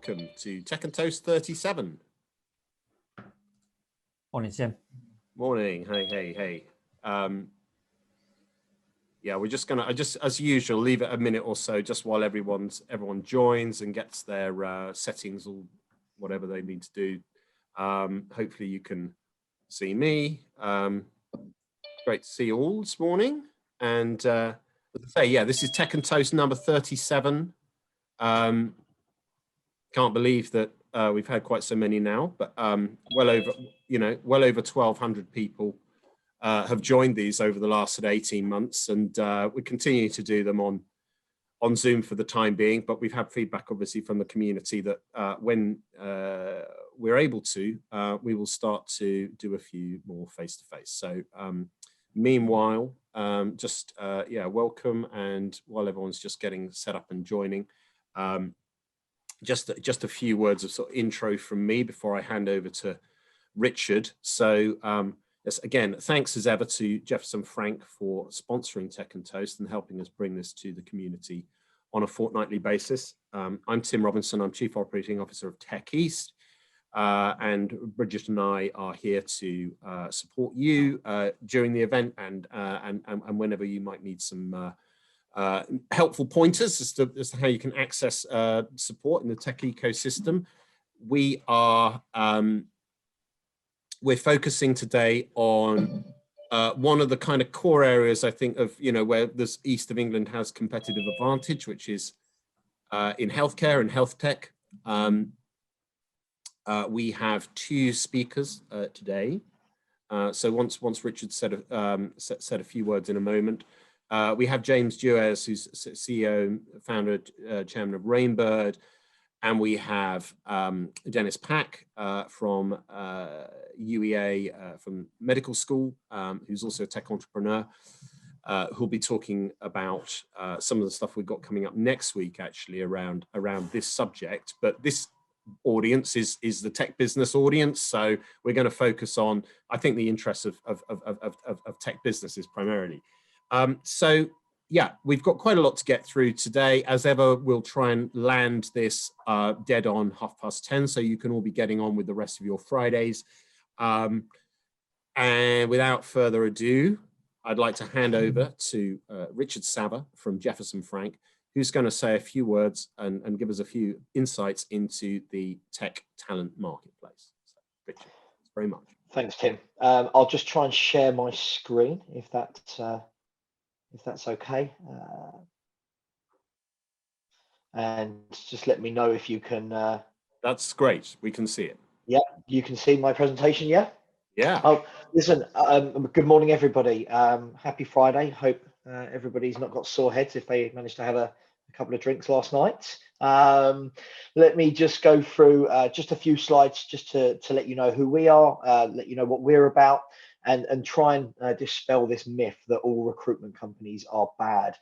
welcome to Tech and Toast 37. Morning, Tim. Morning. Hey. Yeah, we're just gonna, as usual, leave it a minute or so just while everyone joins and gets their settings or whatever they need to do. Hopefully you can see me. Great to see you all this morning. And as I say, yeah, this is Tech and Toast number 37. Can't believe that we've had quite so many now, but well over 1,200 people have joined these over the last 18 months, and we continue to do them on Zoom for the time being. But we've had feedback, obviously, from the community that when we're able to, we will start to do a few more face-to-face. So meanwhile, welcome, and while everyone's just getting set up and joining, just a few words of sort of intro from me before I hand over to Richard. So yes, again, thanks as ever to Jefferson Frank for sponsoring Tech and Toast and helping us bring this to the community on a fortnightly basis. I'm Tim Robinson. I'm Chief Operating Officer of Tech East, and Bridget and I are here to support you during the event and whenever you might need some helpful pointers as to how you can access support in the tech ecosystem. We're focusing today on one of the kind of core areas, I think, of where this East of England has competitive advantage, which is in healthcare and health tech. We have two speakers today. So once Richard said a few words in a moment, we have James Duez, who's CEO, founder, chairman of Rainbird. And we have Denys Pak from UEA, from medical school, who's also a tech entrepreneur, who'll be talking about some of the stuff we've got coming up next week, actually, around this subject. But this audience is the tech business audience, so we're going to focus on, I think, the interests of tech businesses primarily. So yeah, we've got quite a lot to get through today. As ever, we'll try and land this dead on 10:30, so you can all be getting on with the rest of your Fridays. And without further ado, I'd like to hand over to Richard Sava from Jefferson Frank, who's going to say a few words and give us a few insights into the tech talent marketplace. So, Richard, thanks very much. Thanks, Tim. I'll just try and share my screen, if that's okay. And just let me know if you can. That's great. We can see it. Yeah, you can see my presentation, yeah? Yeah. Oh, listen, good morning, everybody. Happy Friday. Hope everybody's not got sore heads if they managed to have a couple of drinks last night. Let me just go through just a few slides just to let you know who we are, let you know what we're about, and try and dispel this myth that all recruitment companies are bad.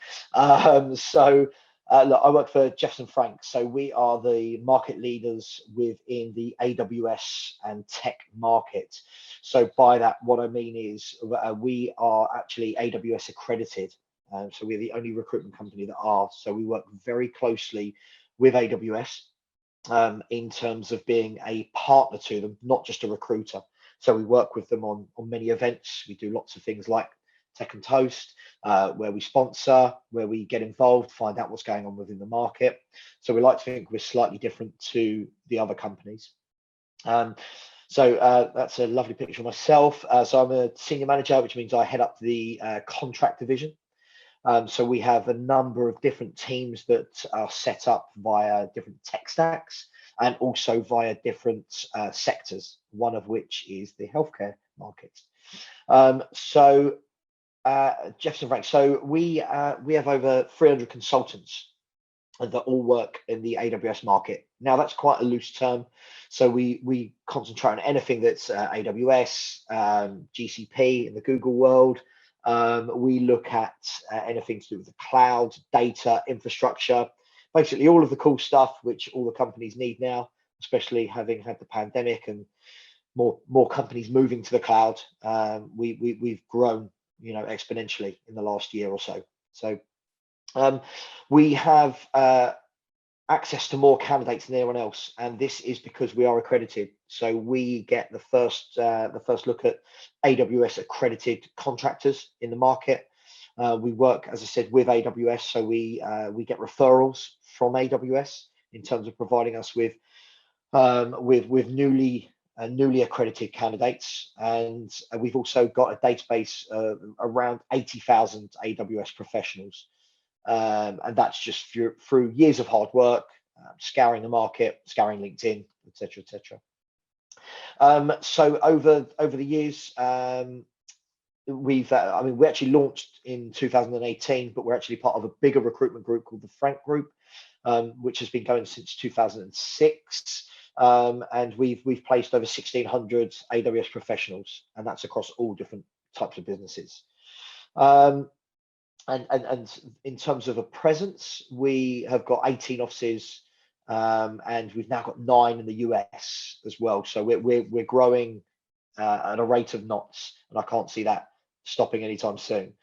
Look, I work for Jefferson Frank, so we are the market leaders within the AWS and tech market. So by that, what I mean is we are actually AWS accredited. So we're the only recruitment company that are. So we work very closely with AWS in terms of being a partner to them, not just a recruiter. So we work with them on many events. We do lots of things like Tech and Toast, where we sponsor, where we get involved, find out what's going on within the market. So we like to think we're slightly different to the other companies. So that's a lovely picture of myself. So I'm a senior manager, which means I head up the contract division. So we have a number of different teams that are set up via different tech stacks and also via different sectors, one of which is the healthcare market. Jefferson Frank, so we have over 300 consultants that all work in the AWS market. Now that's quite a loose term, so we concentrate on anything that's AWS, GCP in the Google world. We look at anything to do with the cloud, data, infrastructure, basically all of the cool stuff which all the companies need now, especially having had the pandemic and more companies moving to the cloud. We've grown, exponentially in the last year or so. So we have access to more candidates than anyone else, and this is because we are accredited. So we get the first look at AWS accredited contractors in the market. We work, as I said, with AWS, so we get referrals from AWS in terms of providing us with newly accredited candidates, and we've also got a database of around 80,000 AWS professionals. And that's just through years of hard work, scouring the market, scouring LinkedIn, etc., etc. So over the years, we actually launched in 2018, but we're actually part of a bigger recruitment group called the Frank Group, which has been going since 2006. And we've placed over 1,600 AWS professionals, and that's across all different types of businesses. And in terms of a presence, we have got 18 offices, and we've now got 9 in the US as well. So we're growing at a rate of knots, and I can't see that stopping anytime soon.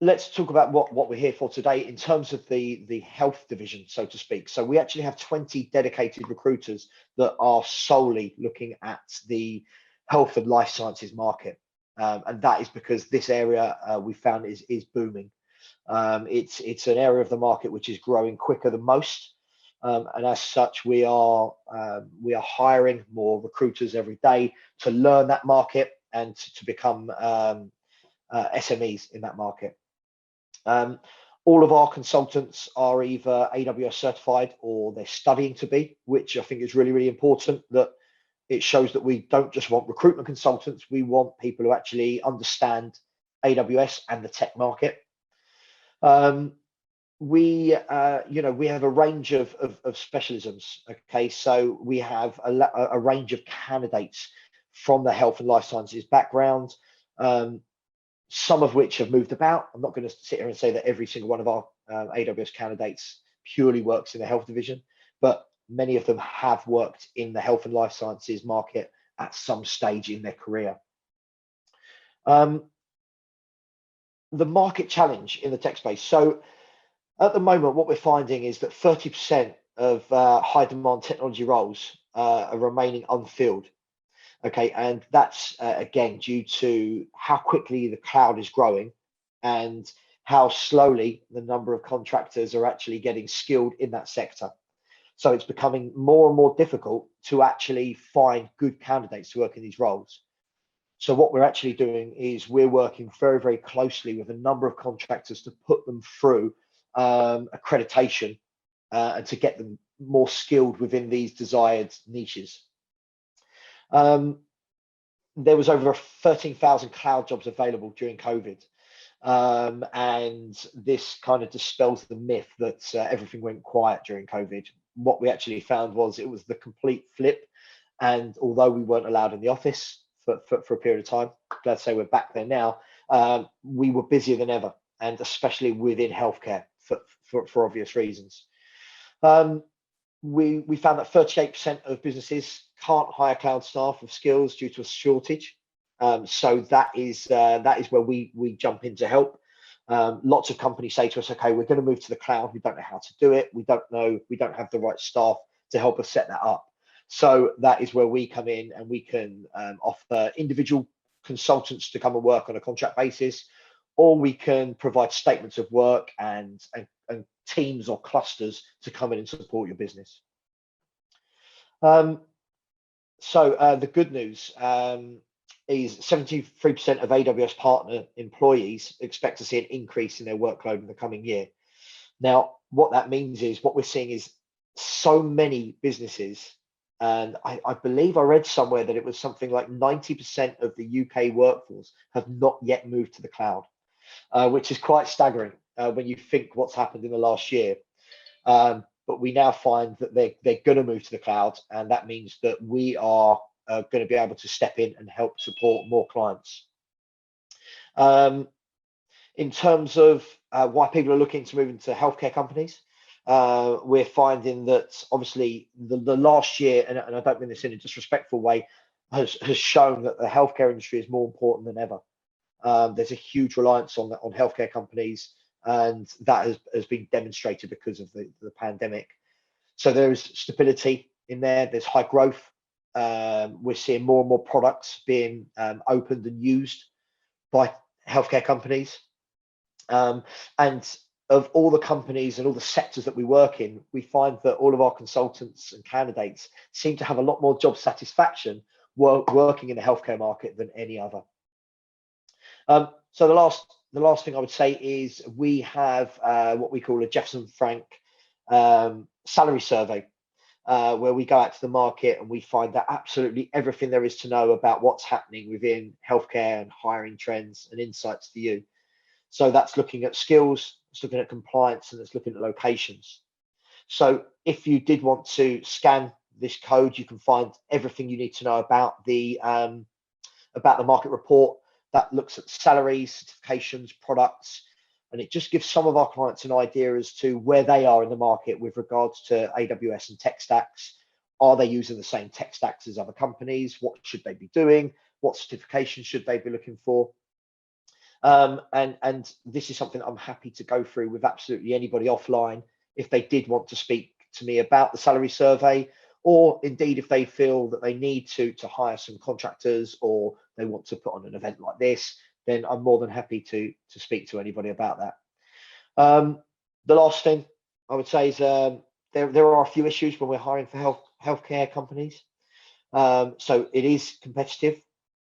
Let's talk about what we're here for today in terms of the health division, so to speak. So we actually have 20 dedicated recruiters that are solely looking at the health and life sciences market. And that is because this area we found is booming. It's an area of the market which is growing quicker than most, and as such, we are hiring more recruiters every day to learn that market and to become SMEs in that market. All of our consultants are either AWS certified or they're studying to be, which I think is really, really important. That it shows that we don't just want recruitment consultants, we want people who actually understand AWS and the tech market. We have a range of specialisms. Okay, so we have a range of candidates from the health and life sciences background, some of which have moved about. I'm not going to sit here and say that every single one of our AWS candidates purely works in the health division, but many of them have worked in the health and life sciences market at some stage in their career. The market challenge in the tech space. So at the moment, what we're finding is that 30% of high demand technology roles are remaining unfilled. Okay, and that's again due to how quickly the cloud is growing and how slowly the number of contractors are actually getting skilled in that sector. So it's becoming more and more difficult to actually find good candidates to work in these roles. So what we're actually doing is we're working very, very closely with a number of contractors to put them through accreditation and to get them more skilled within these desired niches. There was over 13,000 cloud jobs available during COVID. And this kind of dispels the myth that everything went quiet during COVID. What we actually found was it was the complete flip. And although we weren't allowed in the office for a period of time, glad to say we're back there now, we were busier than ever, and especially within healthcare for obvious reasons. We found that 38% of businesses can't hire cloud staff with skills due to a shortage. So that is where we jump in to help. Lots of companies say to us, okay, we're going to move to the cloud. We don't know how to do it. We don't have the right staff to help us set that up. So that is where we come in, and we can offer individual consultants to come and work on a contract basis, or we can provide statements of work and teams or clusters to come in and support your business. So the good news is 73% of AWS partner employees expect to see an increase in their workload in the coming year. Now, what that means is what we're seeing is so many businesses, and I believe I read somewhere that it was something like 90% of the UK workforce have not yet moved to the cloud, which is quite staggering when you think what's happened in the last year. But we now find that they're going to move to the cloud, and that means that we are going to be able to step in and help support more clients. In terms of why people are looking to move into healthcare companies, we're finding that obviously the last year, and I don't mean this in a disrespectful way, has shown that the healthcare industry is more important than ever. There's a huge reliance on healthcare companies. and that has been demonstrated because of the pandemic. So there's stability in there. There's high growth. We're seeing more and more products being opened and used by healthcare companies. And of all the companies and all the sectors that we work in, we find that all of our consultants and candidates seem to have a lot more job satisfaction working in the healthcare market than any other. So the last thing I would say is we have what we call a Jefferson Frank salary survey, where we go out to the market and we find that absolutely everything there is to know about what's happening within healthcare and hiring trends and insights for you. So that's looking at skills, it's looking at compliance, and it's looking at locations. So if you did want to scan this code, you can find everything you need to know about the market report that looks at salaries, certifications, products, and it just gives some of our clients an idea as to where they are in the market with regards to AWS and tech stacks. Are they using the same tech stacks as other companies? What should they be doing? What certifications should they be looking for? And this is something I'm happy to go through with absolutely anybody offline if they did want to speak to me about the salary survey, or indeed if they feel that they need to hire some contractors or they want to put on an event like this, then I'm more than happy to speak to anybody about that. The last thing I would say is there are a few issues when we're hiring for healthcare companies. So it is competitive.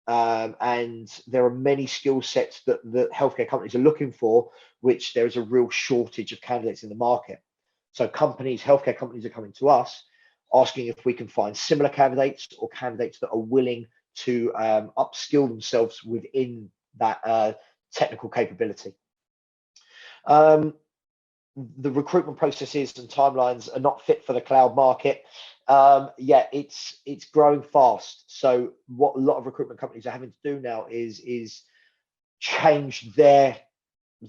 And there are many skill sets that healthcare companies are looking for, which there is a real shortage of candidates in the market. So healthcare companies are coming to us asking if we can find similar candidates or candidates that are willing to upskill themselves within that technical capability. The recruitment processes and timelines are not fit for the cloud market. Yeah, it's growing fast. So what a lot of recruitment companies are having to do now is change their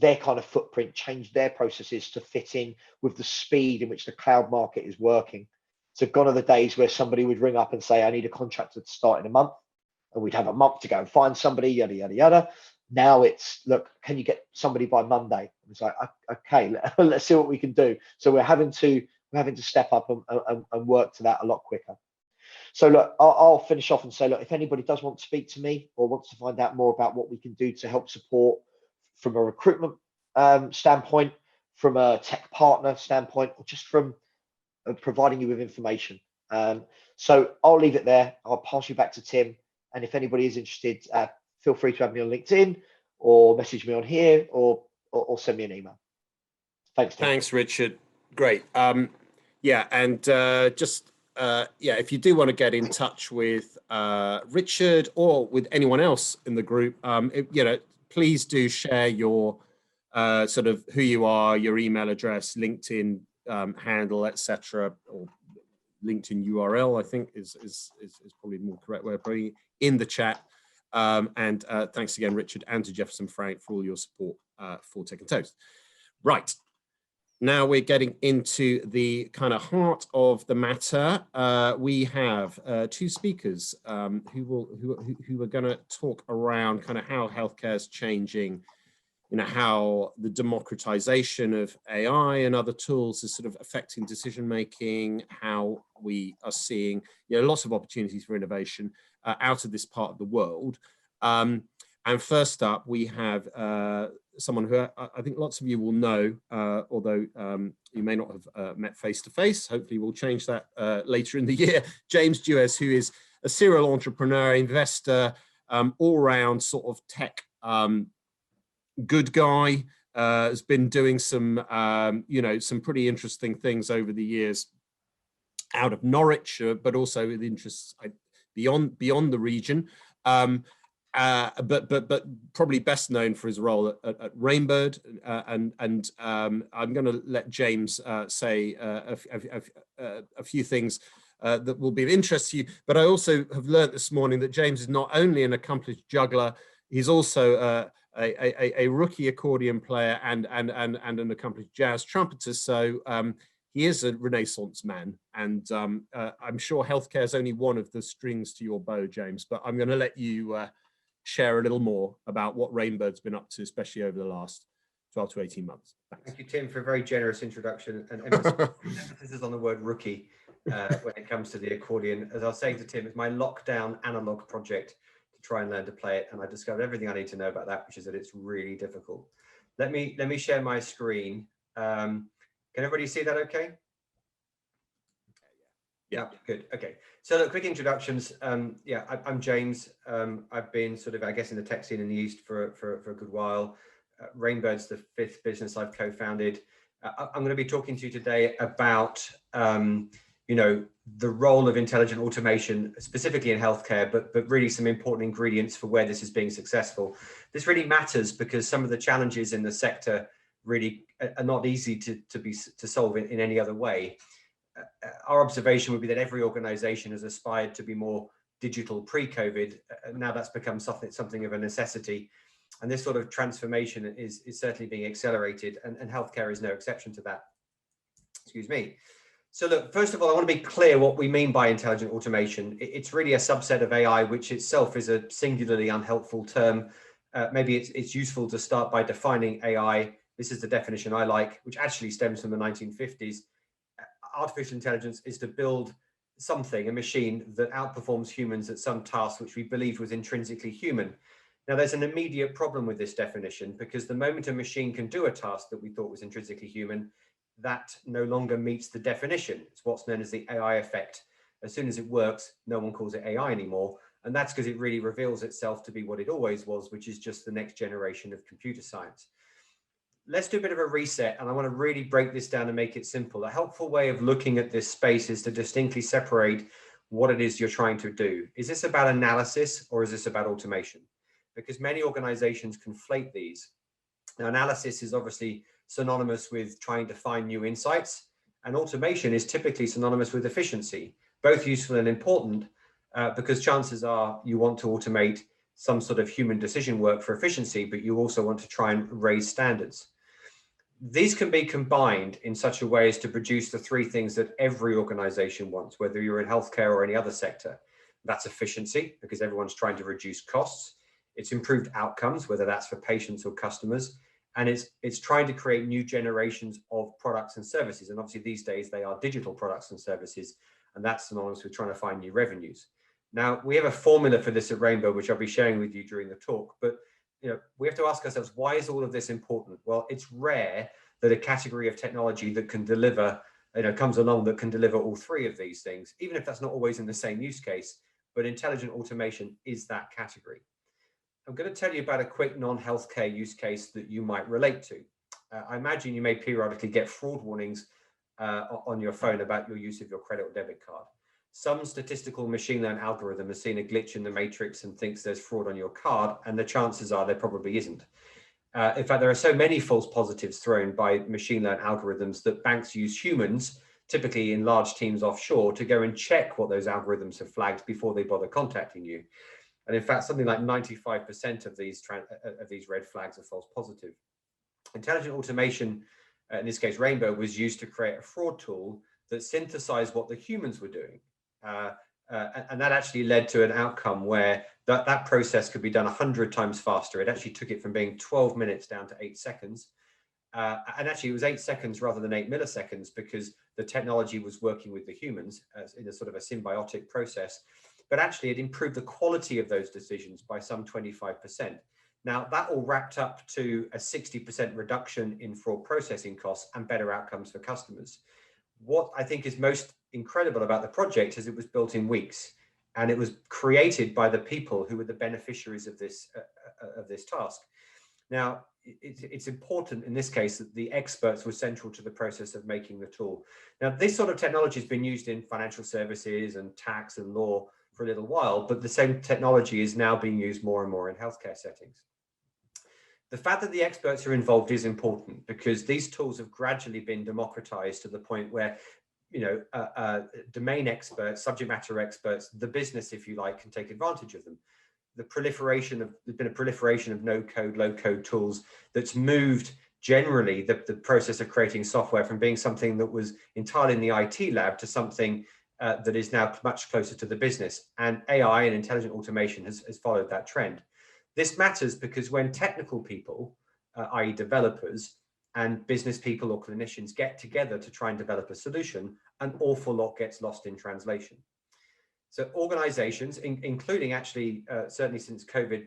kind of footprint, change their processes to fit in with the speed in which the cloud market is working. So gone are the days where somebody would ring up and say, I need a contractor to start in a month, and we'd have a month to go and find somebody, yada, yada, yada. Now it's, look, can you get somebody by Monday? It's like, okay, let's see what we can do. So we're having to step up and work to that a lot quicker. So look, I'll finish off and say, look, if anybody does want to speak to me or wants to find out more about what we can do to help support from a recruitment standpoint, from a tech partner standpoint, or just from providing you with information. So I'll leave it there. I'll pass you back to Tim. And if anybody is interested, feel free to have me on LinkedIn or message me on here or send me an email. Thanks, Tim. Thanks, Richard. Great. Yeah, and if you do want to get in touch with Richard or with anyone else in the group, please do share your sort of who you are, your email address, LinkedIn handle, etc., or LinkedIn URL, I think is probably the more correct way of putting it, in the chat. And thanks again, Richard, and to Jefferson Frank for all your support for Tech and Toast. Right. Now we're getting into the kind of heart of the matter. We have two speakers who are going to talk around kind of how healthcare is changing, how the democratization of AI and other tools is sort of affecting decision making, how we are seeing lots of opportunities for innovation out of this part of the world. And first up, we have someone who I think lots of you will know, although you may not have met face to face. Hopefully we'll change that later in the year. James Duez, who is a serial entrepreneur, investor, all-round sort of tech good guy, has been doing some, some pretty interesting things over the years out of Norwich, but also with interests beyond the region. But probably best known for his role at Rainbird, and I'm going to let James say a few things that will be of interest to you. But I also have learnt this morning that James is not only an accomplished juggler, he's also a rookie accordion player and an accomplished jazz trumpeter. So he is a Renaissance man, and I'm sure healthcare is only one of the strings to your bow, James. But I'm going to let you share a little more about what Rainbird's been up to, especially over the last 12 to 18 months. Thanks. Thank you, Tim, for a very generous introduction, and emphasis on the word rookie when it comes to the accordion. As I was saying to Tim, it's my lockdown analog project to try and learn to play it, and I discovered everything I need to know about that, which is that it's really difficult. Let me share my screen. Can everybody see that okay? Yeah, good. Okay. So look, quick introductions. Yeah, I'm James. I've been sort of, I guess, in the tech scene in the East for a good while. Rainbird's the 5th business I've co-founded. I'm going to be talking to you today about, you know, the role of intelligent automation, specifically in healthcare, but really some important ingredients for where this is being successful. This really matters because some of the challenges in the sector really are not easy to solve in any other way. Our observation would be that every organization has aspired to be more digital pre-COVID. Now that's become something of a necessity. And this sort of transformation is certainly being accelerated, and healthcare is no exception to that. Excuse me. So look, first of all, I want to be clear what we mean by intelligent automation. It's really a subset of AI, which itself is a singularly unhelpful term. Maybe it's useful to start by defining AI. This is the definition I like, which actually stems from the 1950s. Artificial intelligence is to build something, a machine that outperforms humans at some task which we believed was intrinsically human. Now, there's an immediate problem with this definition, because the moment a machine can do a task that we thought was intrinsically human, that no longer meets the definition. It's what's known as the AI effect. As soon as it works, no one calls it AI anymore. And that's because it really reveals itself to be what it always was, which is just the next generation of computer science. Let's do a bit of a reset, and I want to really break this down and make it simple. A helpful way of looking at this space is to distinctly separate what it is you're trying to do. Is this about analysis, or is this about automation? Because many organizations conflate these. Now, analysis is obviously synonymous with trying to find new insights, and automation is typically synonymous with efficiency, both useful and important, because chances are you want to automate some sort of human decision work for efficiency, but you also want to try and raise standards. These can be combined in such a way as to produce the 3 things that every organization wants, whether you're in healthcare or any other sector. That's efficiency, because everyone's trying to reduce costs. It's improved outcomes, whether that's for patients or customers. And it's trying to create new generations of products and services. And obviously these days they are digital products and services, and that's synonymous with trying to find new revenues. Now, we have a formula for this at Rainbow, which I'll be sharing with you during the talk, but we have to ask ourselves, why is all of this important? Well, it's rare that a category of technology that can deliver, comes along that can deliver all 3 of these things, even if that's not always in the same use case, but intelligent automation is that category. I'm going to tell you about a quick non-healthcare use case that you might relate to. I imagine you may periodically get fraud warnings on your phone about your use of your credit or debit card. Some statistical machine learning algorithm has seen a glitch in the matrix and thinks there's fraud on your card, and the chances are there probably isn't. In fact, there are so many false positives thrown by machine learning algorithms that banks use humans, typically in large teams offshore, to go and check what those algorithms have flagged before they bother contacting you. And in fact, something like 95% of these red flags are false positive. Intelligent automation, in this case Rainbow, was used to create a fraud tool that synthesized what the humans were doing. And that actually led to an outcome where that process could be done 100 times faster. It actually took it from being 12 minutes down to 8 seconds. And actually it was 8 seconds rather than 8 milliseconds, because the technology was working with the humans in a sort of a symbiotic process. But actually it improved the quality of those decisions by some 25%. Now, that all wrapped up to a 60% reduction in fraud processing costs and better outcomes for customers. What I think is most incredible about the project is it was built in weeks, and it was created by the people who were the beneficiaries of this task. Now, it's important in this case that the experts were central to the process of making the tool. Now, this sort of technology has been used in financial services and tax and law for a little while, but the same technology is now being used more and more in healthcare settings. The fact that the experts are involved is important, because these tools have gradually been democratized to the point where, domain experts, subject matter experts, the business, if you like, can take advantage of them. There's been a proliferation of no-code, low-code tools that's moved generally the process of creating software from being something that was entirely in the IT lab to something that is now much closer to the business. And AI and intelligent automation has followed that trend. This matters because when technical people i.e. developers, and business people or clinicians get together to try and develop a solution, an awful lot gets lost in translation. So organizations, including actually, certainly since COVID,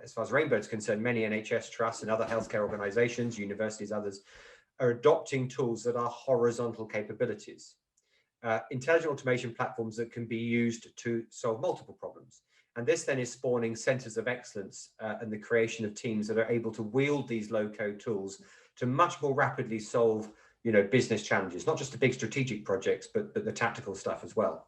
as far as Rainbird's concerned, many NHS trusts and other healthcare organizations, universities, others, are adopting tools that are horizontal capabilities. Intelligent automation platforms that can be used to solve multiple problems. And this then is spawning centers of excellence and the creation of teams that are able to wield these low-code tools to much more rapidly solve, business challenges, not just the big strategic projects, but the tactical stuff as well.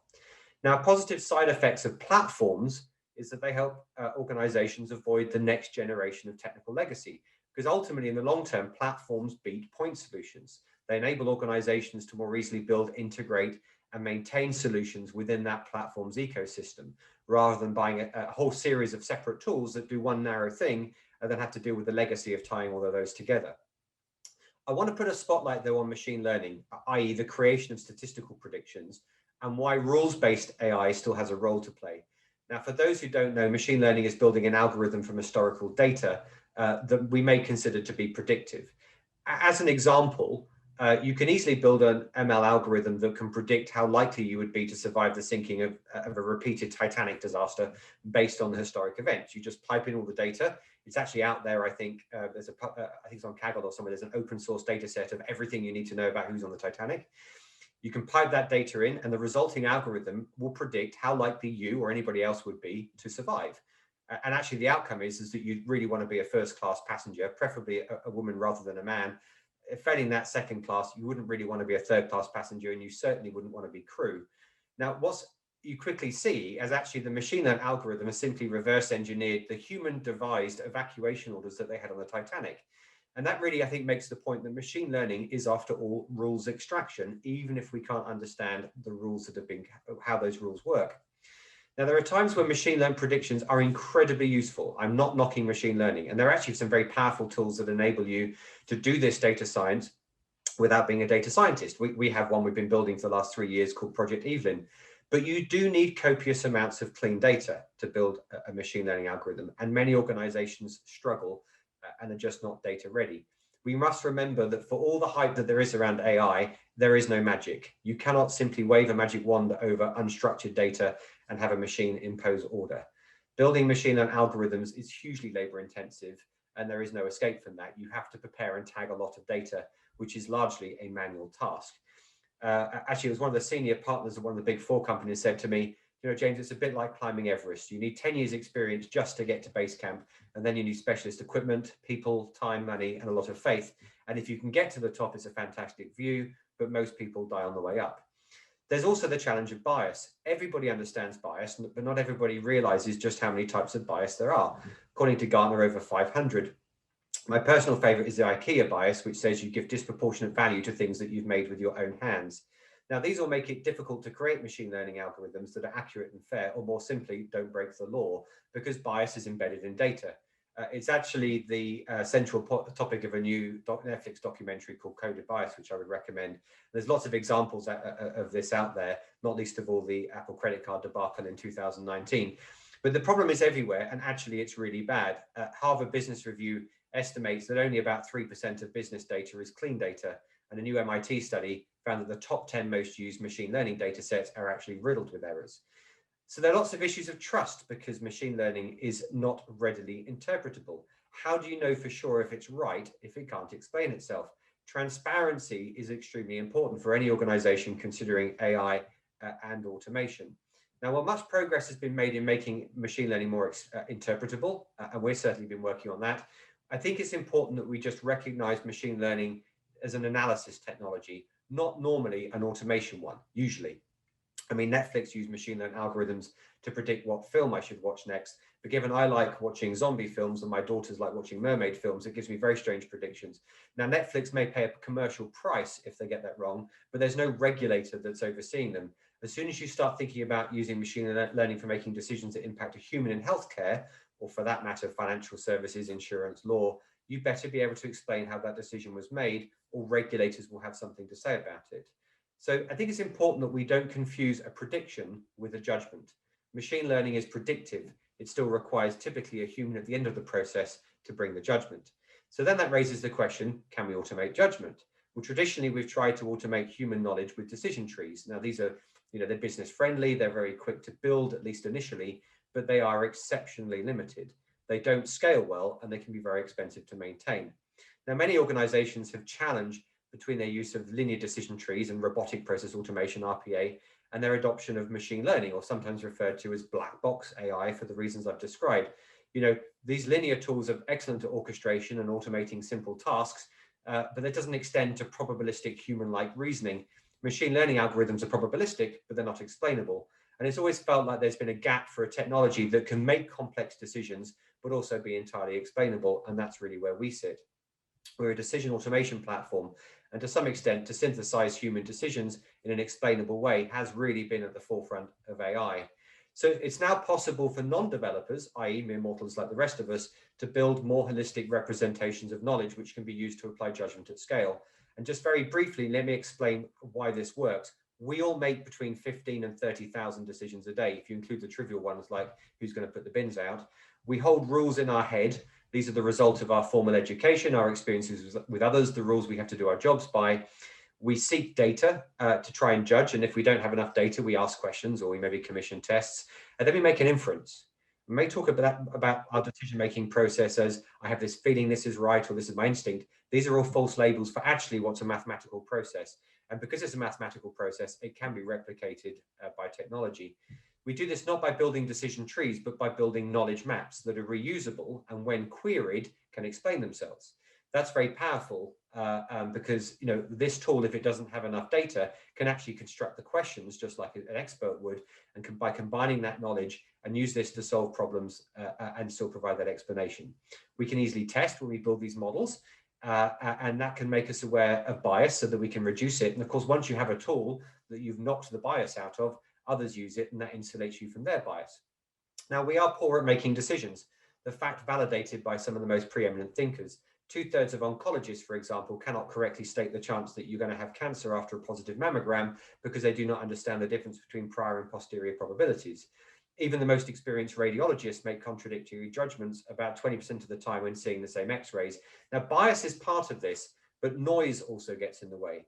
Now, positive side effects of platforms is that they help organizations avoid the next generation of technical legacy, because ultimately in the long term, platforms beat point solutions. They enable organizations to more easily build, integrate, and maintain solutions within that platform's ecosystem, rather than buying a whole series of separate tools that do one narrow thing and then have to deal with the legacy of tying all of those together. I want to put a spotlight though on machine learning, i.e. the creation of statistical predictions, and why rules-based AI still has a role to play. Now, for those who don't know, machine learning is building an algorithm from historical data that we may consider to be predictive. As an example, you can easily build an ML algorithm that can predict how likely you would be to survive the sinking of a repeated Titanic disaster based on the historic events. You just pipe in all the data. It's actually out there. I think I think it's on Kaggle or somewhere. There's an open source data set of everything you need to know about who's on the Titanic. You can pipe that data in, and the resulting algorithm will predict how likely you or anybody else would be to survive. And actually, the outcome is that you really want to be a first-class passenger, preferably a woman rather than a man. Failing that second class, you wouldn't really want to be a third-class passenger, and you certainly wouldn't want to be crew. Now, what you quickly see is actually the machine learning algorithm has simply reverse engineered the human-devised evacuation orders that they had on the Titanic. And that really, I think, makes the point that machine learning is, after all, rules extraction, even if we can't understand the rules that have been, how those rules work. Now, there are times when machine learning predictions are incredibly useful. I'm not knocking machine learning, and there are actually some very powerful tools that enable you to do this data science without being a data scientist. We have one we've been building for the last 3 years called Project Evelyn. But you do need copious amounts of clean data to build a machine learning algorithm, and many organizations struggle and are just not data ready. We must remember that for all the hype that there is around AI, there is no magic. You cannot simply wave a magic wand over unstructured data and have a machine impose order. Building machine learning algorithms is hugely labor intensive, and there is no escape from that. You have to prepare and tag a lot of data, which is largely a manual task. Actually, it was one of the senior partners of one of the big 4 companies said to me, James, it's a bit like climbing Everest. You need 10 years experience just to get to base camp, and then you need specialist equipment, people, time, money, and a lot of faith. And if you can get to the top, it's a fantastic view, but most people die on the way up. There's also the challenge of bias. Everybody understands bias, but not everybody realizes just how many types of bias there are. According to Gartner, over 500. My personal favorite is the IKEA bias, which says you give disproportionate value to things that you've made with your own hands. Now, these will make it difficult to create machine learning algorithms that are accurate and fair, or more simply, don't break the law, because bias is embedded in data. It's actually the central topic of a new Netflix documentary called Coded Bias, which I would recommend. There's lots of examples of this out there, not least of all the Apple credit card debacle in 2019. But the problem is everywhere, and actually it's really bad. Harvard Business Review estimates that only about 3% of business data is clean data, and a new MIT study found that the top 10 most used machine learning data sets are actually riddled with errors. So there are lots of issues of trust because machine learning is not readily interpretable. How do you know for sure if it's right if it can't explain itself? Transparency is extremely important for any organization considering AI and automation. Now, while much progress has been made in making machine learning more interpretable, and we've certainly been working on that, I think it's important that we just recognize machine learning as an analysis technology, not normally an automation one, usually. I mean, Netflix use machine learning algorithms to predict what film I should watch next. But given I like watching zombie films and my daughters like watching mermaid films, it gives me very strange predictions. Now, Netflix may pay a commercial price if they get that wrong, but there's no regulator that's overseeing them. As soon as you start thinking about using machine learning for making decisions that impact a human in healthcare, or for that matter, financial services, insurance, law, you better be able to explain how that decision was made, or regulators will have something to say about it. So I think it's important that we don't confuse a prediction with a judgment. Machine learning is predictive. It still requires typically a human at the end of the process to bring the judgment. So then that raises the question, can we automate judgment? Well, traditionally, we've tried to automate human knowledge with decision trees. Now, these are, they're business friendly, they're very quick to build, at least initially, but they are exceptionally limited. They don't scale well, and they can be very expensive to maintain. Now, many organizations have challenged between their use of linear decision trees and robotic process automation, RPA, and their adoption of machine learning, or sometimes referred to as black box AI for the reasons I've described. These linear tools are excellent at orchestration and automating simple tasks, but that doesn't extend to probabilistic human-like reasoning. Machine learning algorithms are probabilistic, but they're not explainable. And it's always felt like there's been a gap for a technology that can make complex decisions, but also be entirely explainable. And that's really where we sit. We're a decision automation platform, and to some extent, to synthesize human decisions in an explainable way has really been at the forefront of AI. So it's now possible for non-developers, i.e. mere mortals like the rest of us, to build more holistic representations of knowledge, which can be used to apply judgment at scale. And just very briefly, let me explain why this works. We all make between 15 and 30,000 decisions a day, if you include the trivial ones like who's going to put the bins out. We hold rules in our head. These are the result of our formal education, our experiences with others, the rules we have to do our jobs by. We seek data to try and judge, and if we don't have enough data, we ask questions, or we maybe commission tests, and then we make an inference. We may talk about our decision-making process as, I have this feeling this is right, or this is my instinct. These are all false labels for actually what's a mathematical process. And because it's a mathematical process, it can be replicated by technology. We do this not by building decision trees, but by building knowledge maps that are reusable and when queried can explain themselves. That's very powerful because this tool, if it doesn't have enough data, can actually construct the questions just like an expert would, and by combining that knowledge and use this to solve problems and still provide that explanation. We can easily test when we build these models, and that can make us aware of bias so that we can reduce it. And of course, once you have a tool that you've knocked the bias out of, others use it, and that insulates you from their bias. Now, we are poor at making decisions. The fact validated by some of the most preeminent thinkers. 2/3 of oncologists, for example, cannot correctly state the chance that you're going to have cancer after a positive mammogram because they do not understand the difference between prior and posterior probabilities. Even the most experienced radiologists make contradictory judgments about 20% of the time when seeing the same x-rays. Now, bias is part of this, but noise also gets in the way.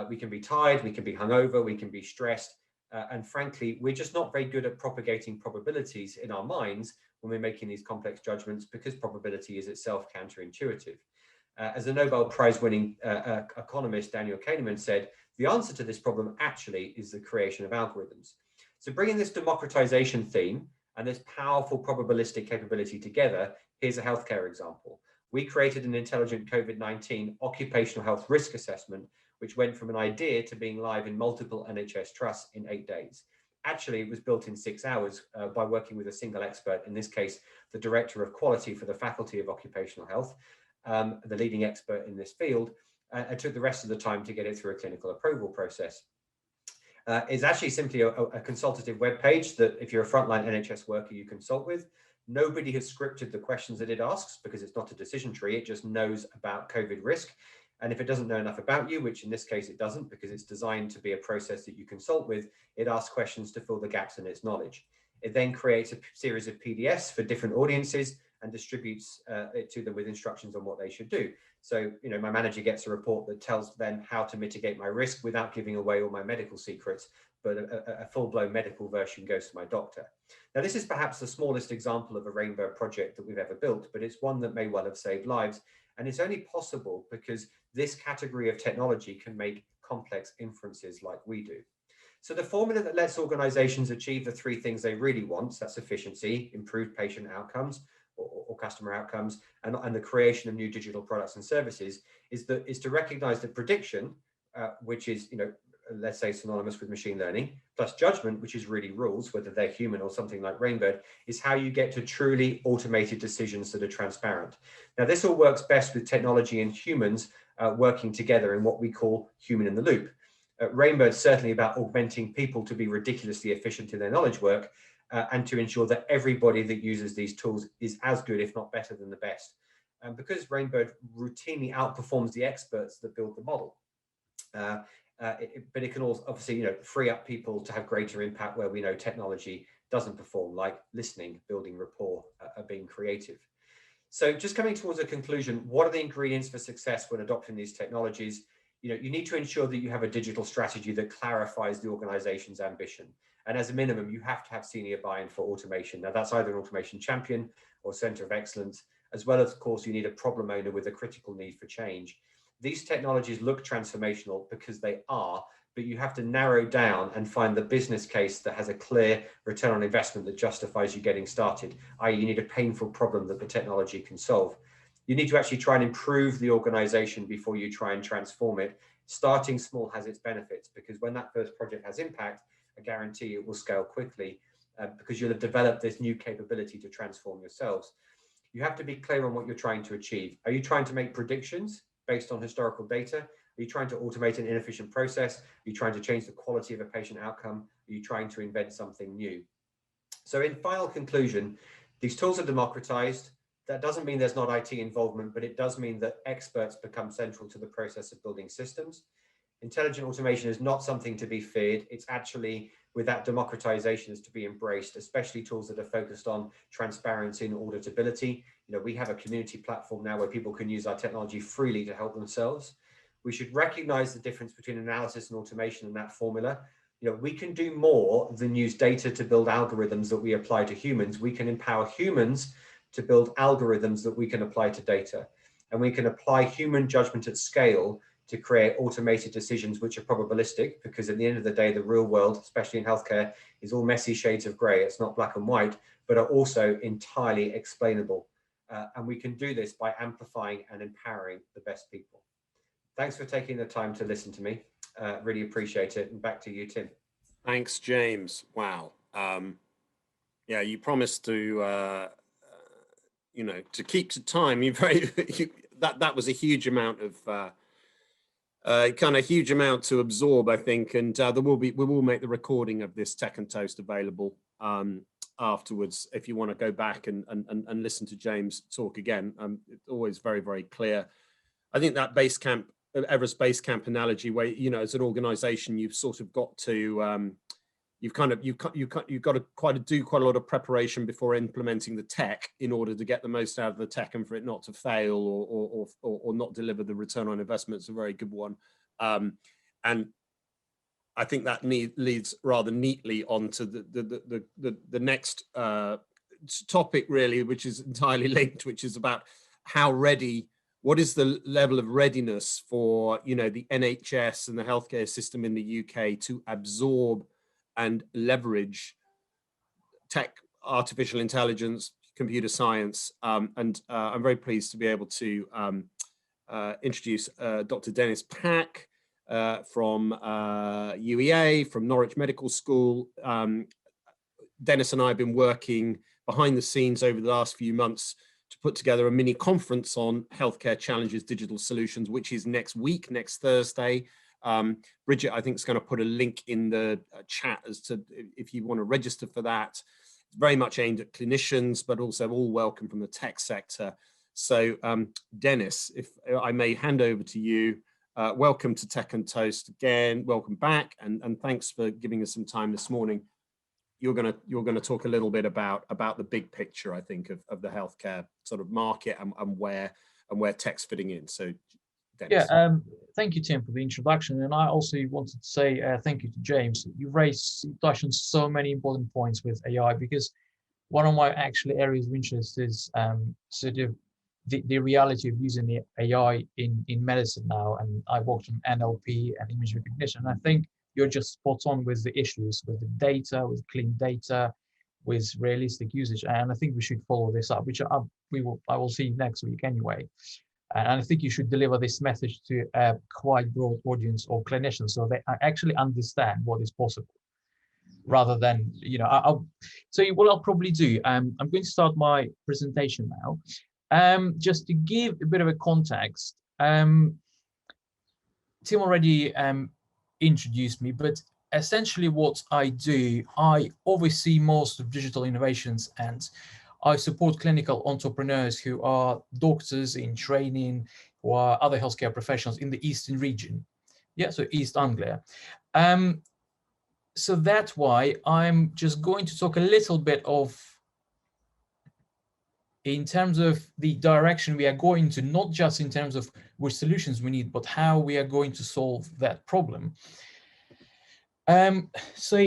We can be tired, we can be hungover, we can be stressed, and frankly, we're just not very good at propagating probabilities in our minds when we're making these complex judgments, because probability is itself counterintuitive. As a Nobel Prize-winning economist, Daniel Kahneman, said, the answer to this problem actually is the creation of algorithms. So bringing this democratization theme and this powerful probabilistic capability together, here's a healthcare example. We created an intelligent COVID-19 occupational health risk assessment, which went from an idea to being live in multiple NHS trusts in 8 days. Actually, it was built in 6 hours by working with a single expert, in this case, the Director of Quality for the Faculty of Occupational Health, the leading expert in this field, and took the rest of the time to get it through a clinical approval process. It's actually simply a consultative web page that if you're a frontline NHS worker, you consult with. Nobody has scripted the questions that it asks because it's not a decision tree. It just knows about COVID risk. And if it doesn't know enough about you, which in this case it doesn't because it's designed to be a process that you consult with, it asks questions to fill the gaps in its knowledge. It then creates a series of PDFs for different audiences and distributes it to them with instructions on what they should do. So, my manager gets a report that tells them how to mitigate my risk without giving away all my medical secrets, but a full-blown medical version goes to my doctor. Now, this is perhaps the smallest example of a Rainbird project that we've ever built, but it's one that may well have saved lives. And it's only possible because this category of technology can make complex inferences like we do. So the formula that lets organizations achieve the 3 things they really want, that's efficiency, improved patient outcomes, or customer outcomes, and the creation of new digital products and services, is to recognize that prediction, which is, let's say synonymous with machine learning, plus judgment, which is really rules, whether they're human or something like Rainbird, is how you get to truly automated decisions that are transparent. Now, this all works best with technology and humans working together in what we call human in the loop. Rainbird's certainly about augmenting people to be ridiculously efficient in their knowledge work, and to ensure that everybody that uses these tools is as good, if not better than the best. And because Rainbird routinely outperforms the experts that build the model, but it can also obviously, free up people to have greater impact where we know technology doesn't perform, like listening, building rapport, being creative. So just coming towards a conclusion, what are the ingredients for success when adopting these technologies? You need to ensure that you have a digital strategy that clarifies the organization's ambition. And as a minimum, you have to have senior buy-in for automation. Now, that's either an automation champion or center of excellence, as well as, of course, you need a problem owner with a critical need for change. These technologies look transformational because they are, but you have to narrow down and find the business case that has a clear return on investment that justifies you getting started, i.e. you need a painful problem that the technology can solve. You need to actually try and improve the organization before you try and transform it. Starting small has its benefits, because when that first project has impact, I guarantee it will scale quickly because you'll have developed this new capability to transform yourselves. You have to be clear on what you're trying to achieve. Are you trying to make predictions based on historical data? Are you trying to automate an inefficient process? Are you trying to change the quality of a patient outcome? Are you trying to invent something new? So in final conclusion, these tools are democratized. That doesn't mean there's not IT involvement, but it does mean that experts become central to the process of building systems. Intelligent automation is not something to be feared. It's actually, with that democratization, is to be embraced, especially tools that are focused on transparency and auditability. We have a community platform now where people can use our technology freely to help themselves. We should recognize the difference between analysis and automation in that formula. We can do more than use data to build algorithms that we apply to humans. We can empower humans to build algorithms that we can apply to data. And we can apply human judgment at scale to create automated decisions which are probabilistic, because at the end of the day, the real world, especially in healthcare, is all messy shades of gray. It's not black and white, but are also entirely explainable. And we can do this by amplifying and empowering the best people. Thanks for taking the time to listen to me. Really appreciate it. And back to you, Tim. Thanks, James. Wow. Yeah, you promised to, to keep to time. That was a huge amount of huge amount to absorb, I think. And we will make the recording of this Tech and Toast available afterwards if you want to go back and listen to James talk again. It's always very, very clear. I think that Everest Base Camp analogy, where as an organization you've sort of got to you've got to do quite a lot of preparation before implementing the tech in order to get the most out of the tech and for it not to fail or not deliver the return on investment. It's a very good one, and I think that leads rather neatly onto the next topic, really, which is entirely linked, which is about what is the level of readiness for the NHS and the healthcare system in the UK to absorb and leverage tech, artificial intelligence, computer science, and I'm very pleased to be able to introduce Dr. Denys Pak from UEA, from Norwich Medical School. Denys and I have been working behind the scenes over the last few months to put together a mini conference on healthcare challenges, digital solutions, which is next week, next Thursday. Bridget, I think, is going to put a link in the chat as to if you want to register for that. It's very much aimed at clinicians, but also all welcome from the tech sector. So Denys, if I may hand over to you, welcome to Tech and Toast again, welcome back, and thanks for giving us some time this morning. You're gonna talk a little bit about the big picture, I think, of the healthcare sort of market and where tech's fitting in. So, Denys. Yeah, thank you, Tim, for the introduction, and I also wanted to say thank you to James. You touched on so many important points with AI, because one of my actually areas of interest is sort of the reality of using the AI in medicine now, and I worked on NLP and image recognition. And I think you're just spot on with the issues with the data, with clean data, with realistic usage, and I think we should follow this up, which I will see next week anyway. And I think you should deliver this message to a quite broad audience of clinicians, so they actually understand what is possible, rather than So what I'll probably do, I'm going to start my presentation now. Just to give a bit of a context, Tim already introduced me, but essentially what I do, I oversee most of digital innovations, and I support clinical entrepreneurs who are doctors in training or other healthcare professionals in the Eastern region. Yeah, so East Anglia. So that's why I'm just going to talk a little bit of in terms of the direction we are going to, not just in terms of which solutions we need, but how we are going to solve that problem. So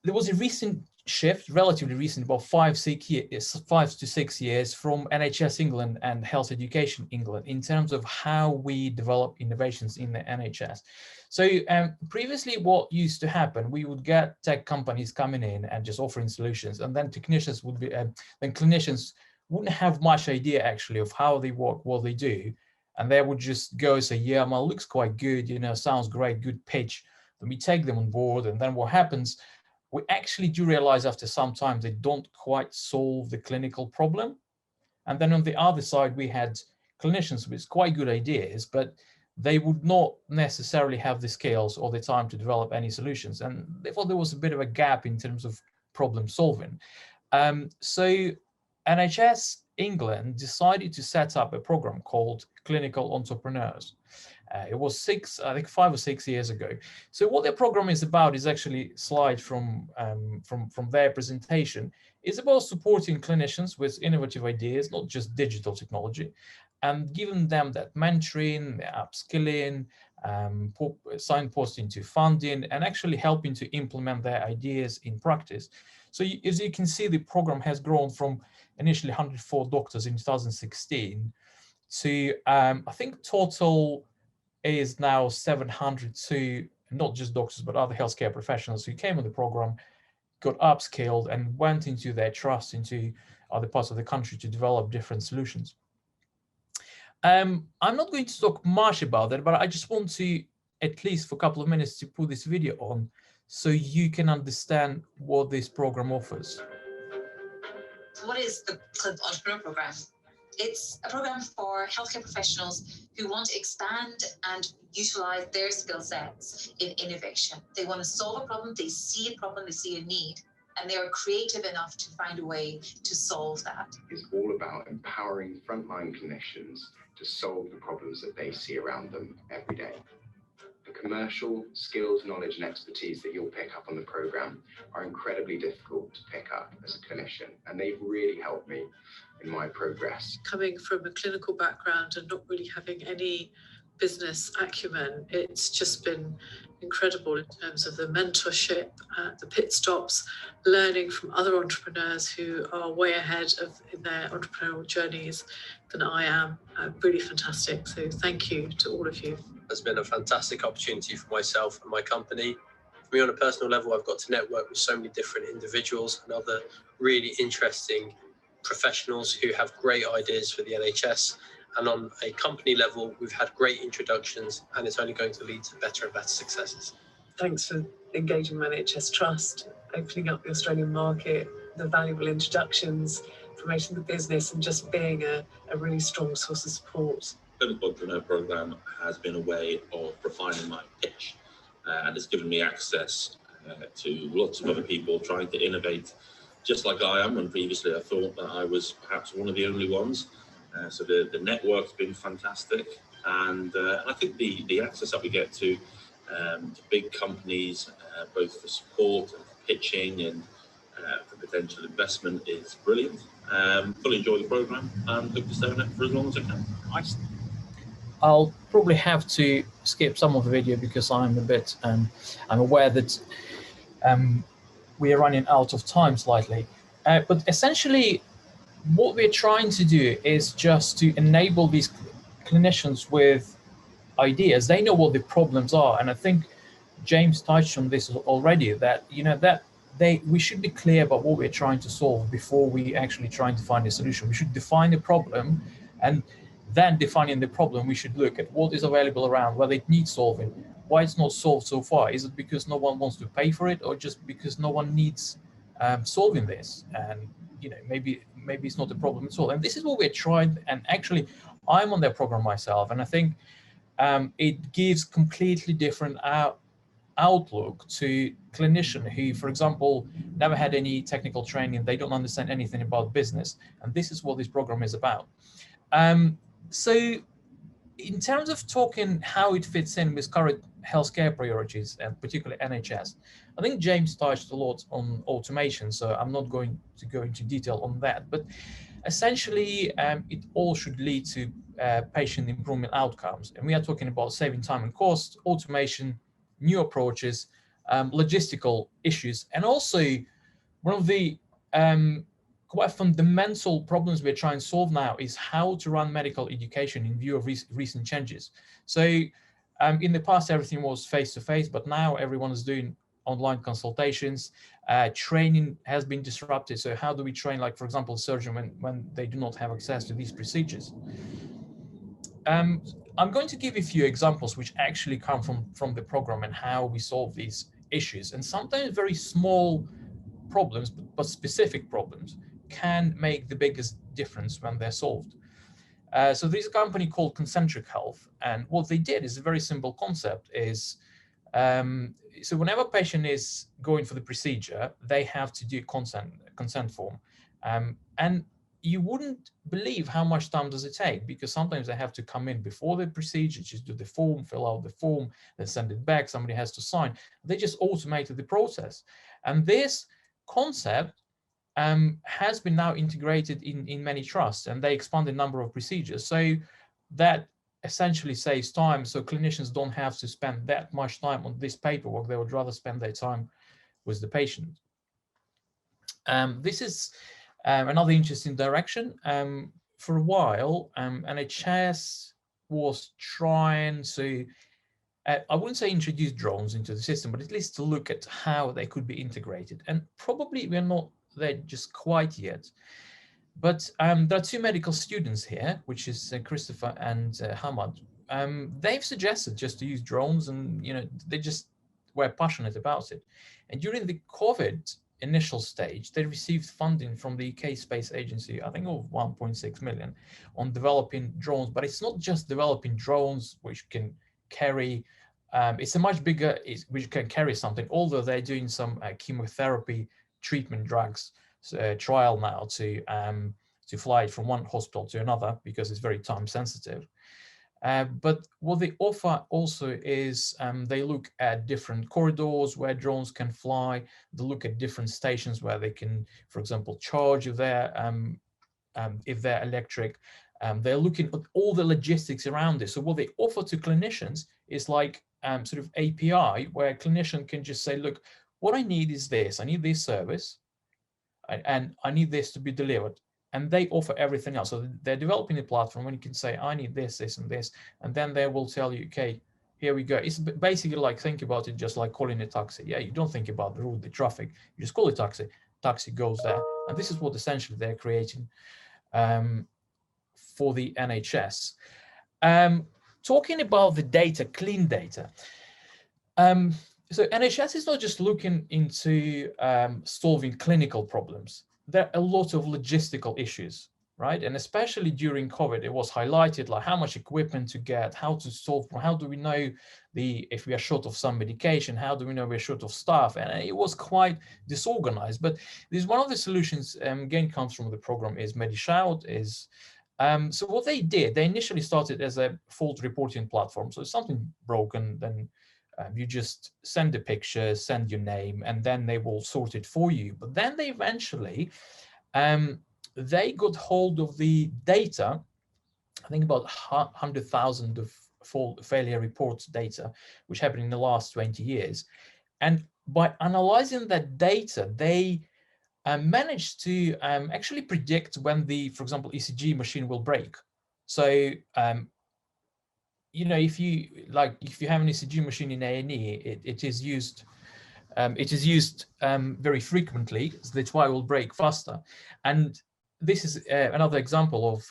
there was a recent shift, relatively recent, about 5 to 6 years, from NHS England and Health Education England in terms of how we develop innovations in the NHS. So previously what used to happen, we would get tech companies coming in and just offering solutions, and then technicians would be, then clinicians wouldn't have much idea actually of how they work, what they do. And they would just go and say, yeah, well, looks quite good, you know, sounds great, good pitch. Then we take them on board, and then what happens, we actually do realize after some time they don't quite solve the clinical problem. And then on the other side, we had clinicians with quite good ideas, but they would not necessarily have the skills or the time to develop any solutions. And therefore, there was a bit of a gap in terms of problem solving. So NHS England decided to set up a program called Clinical Entrepreneurs. It was 5 or 6 years ago. So what their program is about is actually a slide from their presentation. It's about supporting clinicians with innovative ideas, not just digital technology, and giving them that mentoring, upskilling, signposting to funding, and actually helping to implement their ideas in practice. So as you can see, the program has grown from initially 104 doctors in 2016 to, I think total is now 702, not just doctors, but other healthcare professionals who came on the program, got upskilled and went into their trust into other parts of the country to develop different solutions. I'm not going to talk much about that, but I just want to, at least for a couple of minutes, to put this video on so you can understand what this program offers. What is the Entrepreneur Program? It's a program for healthcare professionals who want to expand and utilize their skill sets in innovation. They want to solve a problem, they see a problem, they see a need, and they are creative enough to find a way to solve that. It's all about empowering frontline clinicians to solve the problems that they see around them every day. The commercial skills, knowledge, and expertise that you'll pick up on the program are incredibly difficult to pick up as a clinician, and they've really helped me in my progress. Coming from a clinical background and not really having any business acumen, it's just been incredible in terms of the mentorship, the pit stops, learning from other entrepreneurs who are way ahead in their entrepreneurial journeys than I am. Really fantastic. So thank you to all of you. It's been a fantastic opportunity for myself and my company. For me, on a personal level, I've got to network with so many different individuals and other really interesting professionals who have great ideas for the NHS. And on a company level, we've had great introductions, and it's only going to lead to better and better successes. Thanks for engaging with NHS Trust, opening up the Australian market, the valuable introductions, promoting the business, and just being a really strong source of support. The Clinical Entrepreneur Program has been a way of refining my pitch, and it's given me access to lots of other people trying to innovate just like I am, and previously I thought that I was perhaps one of the only ones. So the network's been fantastic, and I think the access that we get to big companies, both for support and for pitching and for potential investment, is brilliant. Fully enjoy the program and hope to stay on it for as long as I can. Nice. I'll probably have to skip some of the video because I'm a bit, I'm aware that we are running out of time slightly. But essentially, what we're trying to do is just to enable these clinicians with ideas. They know what the problems are, and I think James touched on this already. That we should be clear about what we're trying to solve before we actually trying to find a solution. We should define the problem, and then defining the problem, we should look at what is available around, whether it needs solving, why it's not solved so far. Is it because no one wants to pay for it, or just because no one needs solving this? And maybe it's not a problem at all. And this is what we're trying. And actually, I'm on that program myself, and I think it gives completely different outlook to clinician who, for example, never had any technical training. They don't understand anything about business, and this is what this program is about. So in terms of talking how it fits in with current healthcare priorities, and particularly NHS, I think James touched a lot on automation, so I'm not going to go into detail on that. But essentially, it all should lead to patient improvement outcomes. And we are talking about saving time and cost, automation, new approaches, logistical issues, and also one of the quite fundamental problems we're trying to solve now is how to run medical education in view of recent changes. So in the past, everything was face-to-face, but now everyone is doing online consultations. Training has been disrupted. So how do we train, like, for example, a surgeon when they do not have access to these procedures? I'm going to give you a few examples which actually come from the program and how we solve these issues. And sometimes very small problems, but specific problems, can make the biggest difference when they're solved. So there's a company called Concentric Health, and what they did is a very simple concept. Is so whenever a patient is going for the procedure, they have to do a consent form, and you wouldn't believe how much time does it take, because sometimes they have to come in before the procedure, just do the form, fill out the form, then send it back, somebody has to sign. They just automated the process. And this concept has been now integrated in many trusts, and they expand the number of procedures. So that essentially saves time, so clinicians don't have to spend that much time on this paperwork. They would rather spend their time with the patient. This is another interesting direction. For a while, NHS was trying to, I wouldn't say introduce drones into the system, but at least to look at how they could be integrated. And probably we're not there just quite yet. But there are two medical students here, which is Christopher and Hamad. They've suggested just to use drones, and they just were passionate about it. And during the COVID initial stage, they received funding from the UK Space Agency, I think of 1.6 million, on developing drones. But it's not just developing drones which can carry, it's a much bigger, which can carry something, although they're doing some chemotherapy treatment drugs trial now to fly it from one hospital to another, because it's very time sensitive. But what they offer also is they look at different corridors where drones can fly. They look at different stations where they can, for example, charge if they're electric. They're looking at all the logistics around this. So what they offer to clinicians is like sort of API, where a clinician can just say, look, what I need is this. I need this service, and I need this to be delivered. And they offer everything else. So they're developing a platform when you can say, I need this, this, and this. And then they will tell you, okay, here we go. It's basically like, think about it just like calling a taxi. Yeah, you don't think about the route, the traffic. You just call a taxi. Taxi goes there. And this is what essentially they're creating for the NHS. Talking about the data, clean data. So NHS is not just looking into solving clinical problems. There are a lot of logistical issues, right? And especially during COVID, it was highlighted, like how much equipment to get, how to solve, how do we know if we are short of some medication, how do we know we're short of staff? And it was quite disorganized. But this is one of the solutions, again, comes from the program, is MediShout, is so what they did, they initially started as a fault reporting platform. So if something broken, then you just send a picture, send your name, and then they will sort it for you. But then they eventually, they got hold of the data, I think about 100,000 of failure reports data, which happened in the last 20 years. And by analyzing that data, they managed to actually predict when the, for example, ECG machine will break. So, if you have an ECG machine in A&E, it is used very frequently. So that's why it will break faster. And this is another example of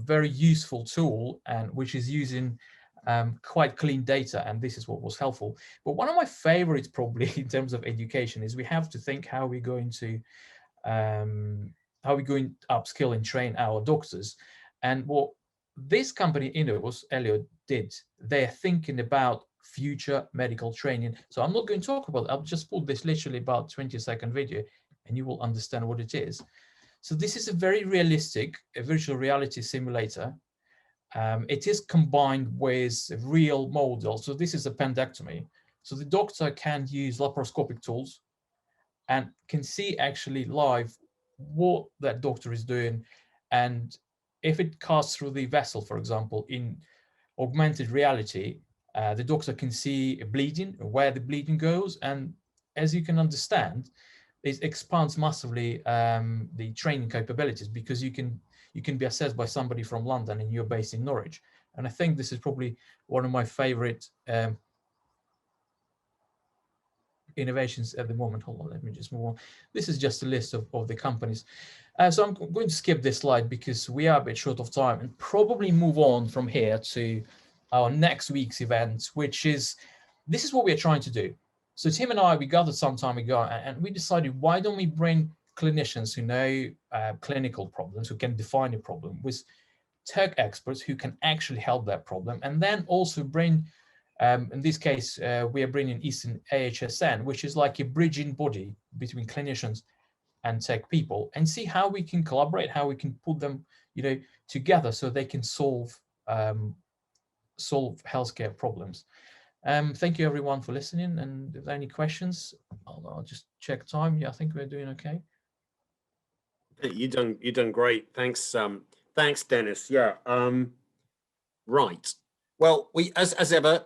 very useful tool, and which is using quite clean data. And this is what was helpful. But one of my favorites, probably in terms of education, is we have to think how we're going to upskill and train our doctors. And what this company, Elliot, did, they're thinking about future medical training. So I'm not going to talk about it. I'll just put this literally about 20-second video, and you will understand what it is. So this is a very realistic, a virtual reality simulator. It is combined with a real model. So this is a appendectomy. So the doctor can use laparoscopic tools and can see actually live what that doctor is doing, And if it casts through the vessel, for example, in augmented reality, the doctor can see bleeding, where the bleeding goes. And as you can understand, it expands massively the training capabilities, because you can be assessed by somebody from London and you're based in Norwich. And I think this is probably one of my favorite innovations at the moment. Hold on, let me just move on. This is just a list of the companies. So I'm going to skip this slide because we are a bit short of time, and probably move on from here to our next week's event, which is, this is what we're trying to do. So Tim and I, we gathered some time ago, and we decided, why don't we bring clinicians who know clinical problems, who can define a problem, with tech experts who can actually help that problem, and then also bring, in this case, we are bringing Eastern AHSN, which is like a bridging body between clinicians and tech people, and see how we can collaborate, how we can put them, together so they can solve healthcare problems. Thank you everyone for listening, and if there are any questions, I'll just check time. Yeah, I think we're doing okay. You done great. Thanks, thanks, Denys. Yeah. Right. Well, we as ever,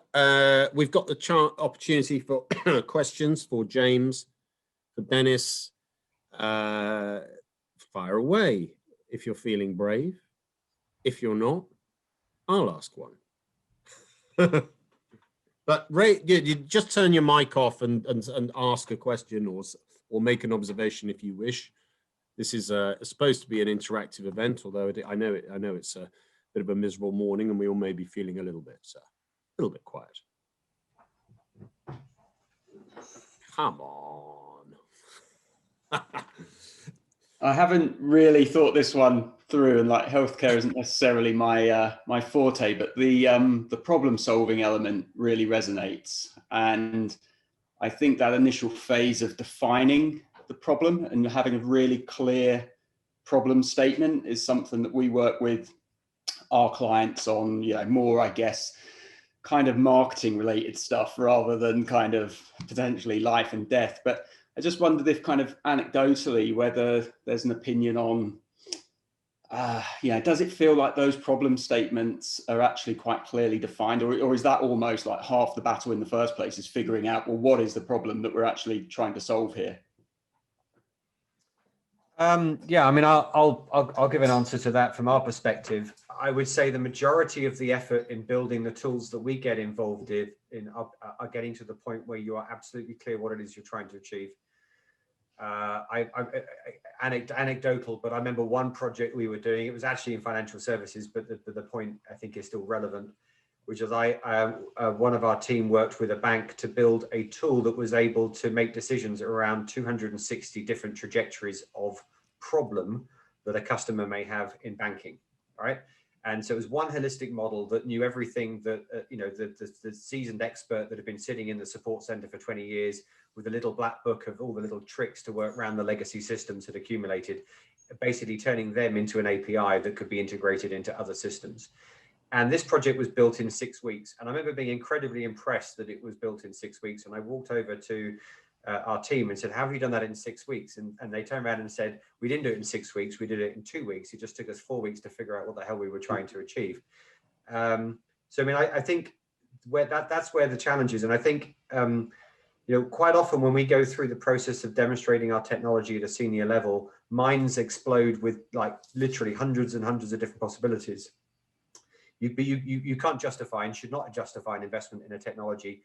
we've got the opportunity for questions for James, for Denys. Fire away if you're feeling brave. If you're not, I'll ask one. But Ray, you just turn your mic off and ask a question or make an observation if you wish. This is supposed to be an interactive event, although I know it's a bit of a miserable morning, and we all may be feeling a little bit quiet. Come on. I haven't really thought this one through, and like healthcare isn't necessarily my my forte, but the problem solving element really resonates, and I think that initial phase of defining the problem and having a really clear problem statement is something that we work with our clients on, more, I guess, kind of marketing related stuff rather than kind of potentially life and death. But I just wondered if kind of anecdotally, whether there's an opinion on, does it feel like those problem statements are actually quite clearly defined, or is that almost like half the battle in the first place, is figuring out, well, what is the problem that we're actually trying to solve here? Yeah, I mean, I'll give an answer to that from our perspective. I would say the majority of the effort in building the tools that we get involved in are getting to the point where you are absolutely clear what it is you're trying to achieve. Anecdotal, but I remember one project we were doing, it was actually in financial services, but the point I think is still relevant, which is one of our team worked with a bank to build a tool that was able to make decisions around 260 different trajectories of problem that a customer may have in banking, right? And so it was one holistic model that knew everything that, the seasoned expert that had been sitting in the support center for 20 years with a little black book of all the little tricks to work around the legacy systems had accumulated, basically turning them into an API that could be integrated into other systems. And this project was built in 6 weeks. And I remember being incredibly impressed that it was built in 6 weeks. And I walked over to our team and said, how have you done that in 6 weeks? And they turned around and said, we didn't do it in 6 weeks. We did it in 2 weeks. It just took us 4 weeks to figure out what the hell we were trying to achieve. So, I mean, I think that's where the challenge is. And I think, quite often when we go through the process of demonstrating our technology at a senior level, minds explode with like literally hundreds and hundreds of different possibilities. You can't justify and should not justify an investment in a technology.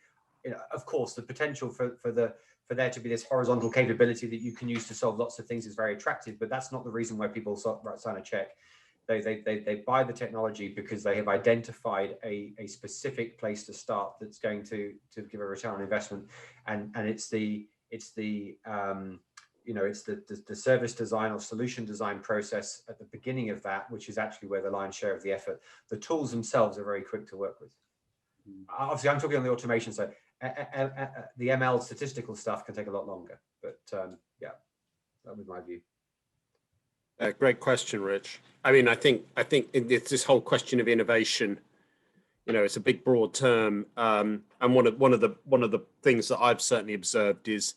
Of course, the potential for there to be this horizontal capability that you can use to solve lots of things is very attractive, but that's not the reason why people sign a check. They buy the technology because they have identified a specific place to start that's going to give a return on investment, and it's the service design or solution design process at the beginning of that, which is actually where the lion's share of the effort. The tools themselves are very quick to work with. Obviously, I'm talking on the automation side. The ML statistical stuff can take a lot longer, but yeah, that was my view. Great question, Rich. I mean, I think it's this whole question of innovation. It's a big, broad term, and one of the things that I've certainly observed is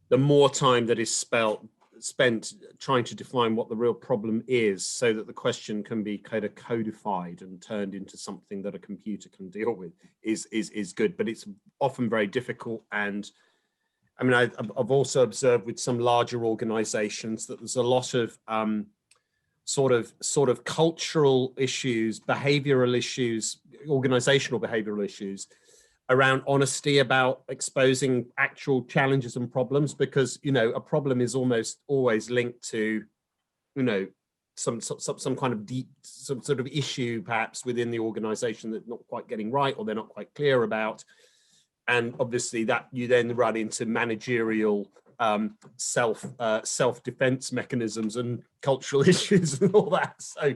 the more time that is spent spent trying to define what the real problem is so that the question can be kind of codified and turned into something that a computer can deal with is good, but it's often very difficult. And I mean, I've also observed with some larger organizations that there's a lot of sort of cultural issues, behavioral issues, organizational behavioral issues around honesty about exposing actual challenges and problems, because, you know, a problem is almost always linked to, you know, some kind of deep, some sort of issue perhaps within the organization that's not quite getting right, or they're not quite clear about. And obviously that you then run into managerial self-defense mechanisms and cultural issues and all that. So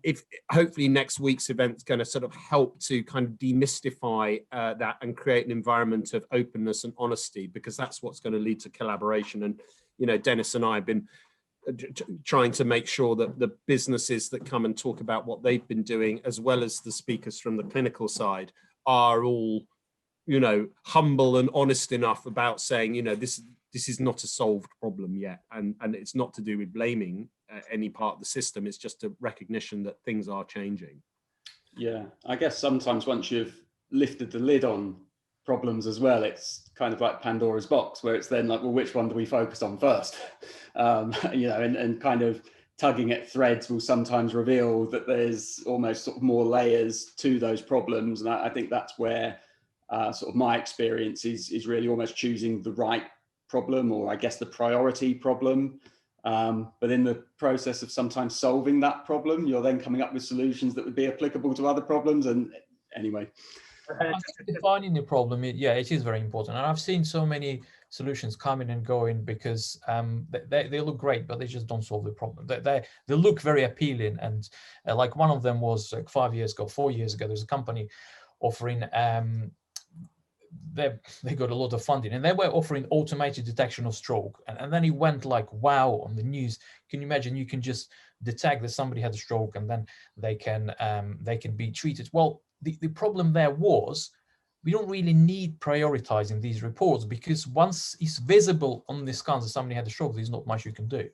if hopefully next week's event is going to sort of help to kind of demystify that and create an environment of openness and honesty, because that's what's going to lead to collaboration. And, you know, Denys and I have been trying to make sure that the businesses that come and talk about what they've been doing, as well as the speakers from the clinical side, are all, you know, humble and honest enough about saying, you know, this is not a solved problem yet, and it's not to do with blaming any part of the system. It's just a recognition that things are changing. Yeah, I guess sometimes once you've lifted the lid on problems as well, it's kind of like Pandora's box, where it's then like, well, which one do we focus on first? You know, and kind of tugging at threads will sometimes reveal that there's almost sort of more layers to those problems. And I think that's where sort of my experience is really almost choosing the right problem, or I guess the priority problem. But in the process of sometimes solving that problem, you're then coming up with solutions that would be applicable to other problems. And anyway, I think defining the problem, it is very important. And I've seen so many solutions coming and going because they look great, but they just don't solve the problem. They look very appealing. And like one of them was like 4 years ago, there's a company offering, they got a lot of funding, and they were offering automated detection of stroke. And then it went like, wow, on the news. Can you imagine? You can just detect that somebody had a stroke, and then they can be treated. Well, the problem there was, we don't really need prioritizing these reports, because once it's visible on the scans that somebody had a stroke, there's not much you can do.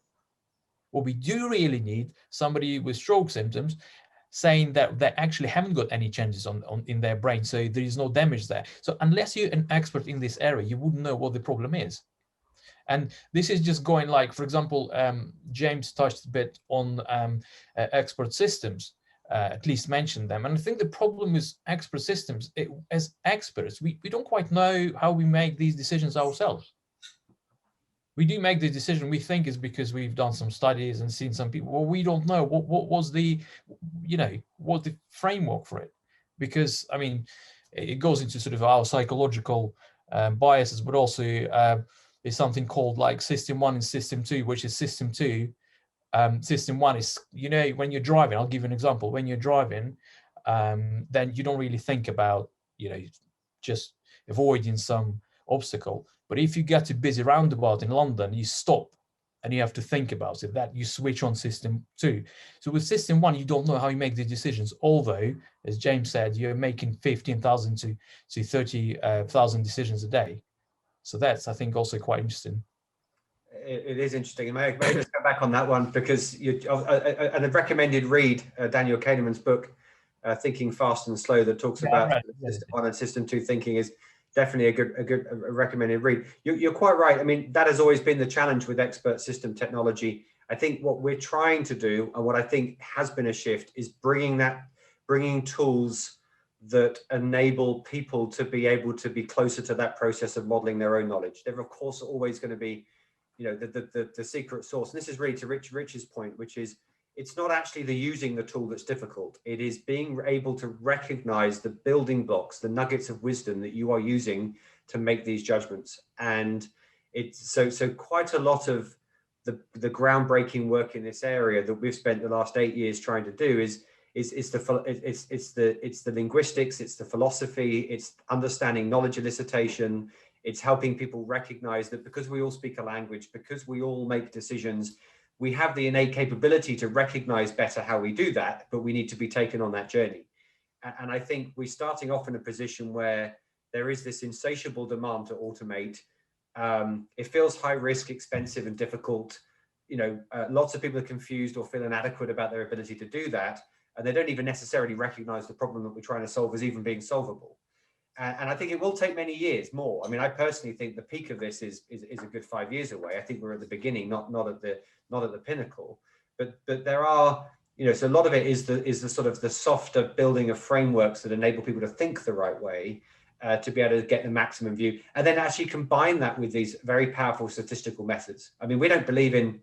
What we do really need, somebody with stroke symptoms saying that they actually haven't got any changes in their brain, so there is no damage there. So unless you're an expert in this area, you wouldn't know what the problem is. And this is just going like, for example, James touched a bit on expert systems, at least mentioned them. And I think the problem with expert systems, as experts, we don't quite know how we make these decisions ourselves. We do make the decision, we think is because we've done some studies and seen some people. Well, we don't know what was the, you know, what the framework for it. Because, I mean, it goes into sort of our psychological biases, but also there's something called like System 1 and System 2, which is System 2. System 1 is, you know, when you're driving, I'll give you an example. When you're driving, then you don't really think about, you know, just avoiding some obstacle. But if you get a busy roundabout in London, you stop and you have to think about it, that you switch on System 2. So with System 1, you don't know how you make the decisions. Although, as James said, you're making 15,000 to 30,000 decisions a day. So that's, I think, also quite interesting. It is interesting. And may I just go back on that one, because and a recommended read, Daniel Kahneman's book, Thinking Fast and Slow, that talks about System 1 and System 2 thinking, is definitely a good recommended read. You're quite right. I mean, that has always been the challenge with expert system technology. I think what we're trying to do, and what I think has been a shift, is bringing tools that enable people to be able to be closer to that process of modeling their own knowledge. They're of course always going to be, you know, the secret sauce. And this is really to Rich's point, which is, it's not actually the using the tool that's difficult. It is being able to recognize the building blocks, the nuggets of wisdom that you are using to make these judgments. And it's so quite a lot of the groundbreaking work in this area that we've spent the last 8 years trying to do is the linguistics, it's the philosophy, it's understanding knowledge elicitation, it's helping people recognize that because we all speak a language, because we all make decisions, we have the innate capability to recognize better how we do that, but we need to be taken on that journey. And I think we're starting off in a position where there is this insatiable demand to automate, It feels high risk, expensive, and difficult. Lots of people are confused or feel inadequate about their ability to do that, and they don't even necessarily recognize the problem that we're trying to solve as even being solvable. And I think it will take many years more. I mean, I personally think the peak of this is a good 5 years away. I think we're at the beginning, not at the pinnacle. But there are, so a lot of it is the sort of the softer building of frameworks that enable people to think the right way, to be able to get the maximum view, and then actually combine that with these very powerful statistical methods. I mean, we don't believe in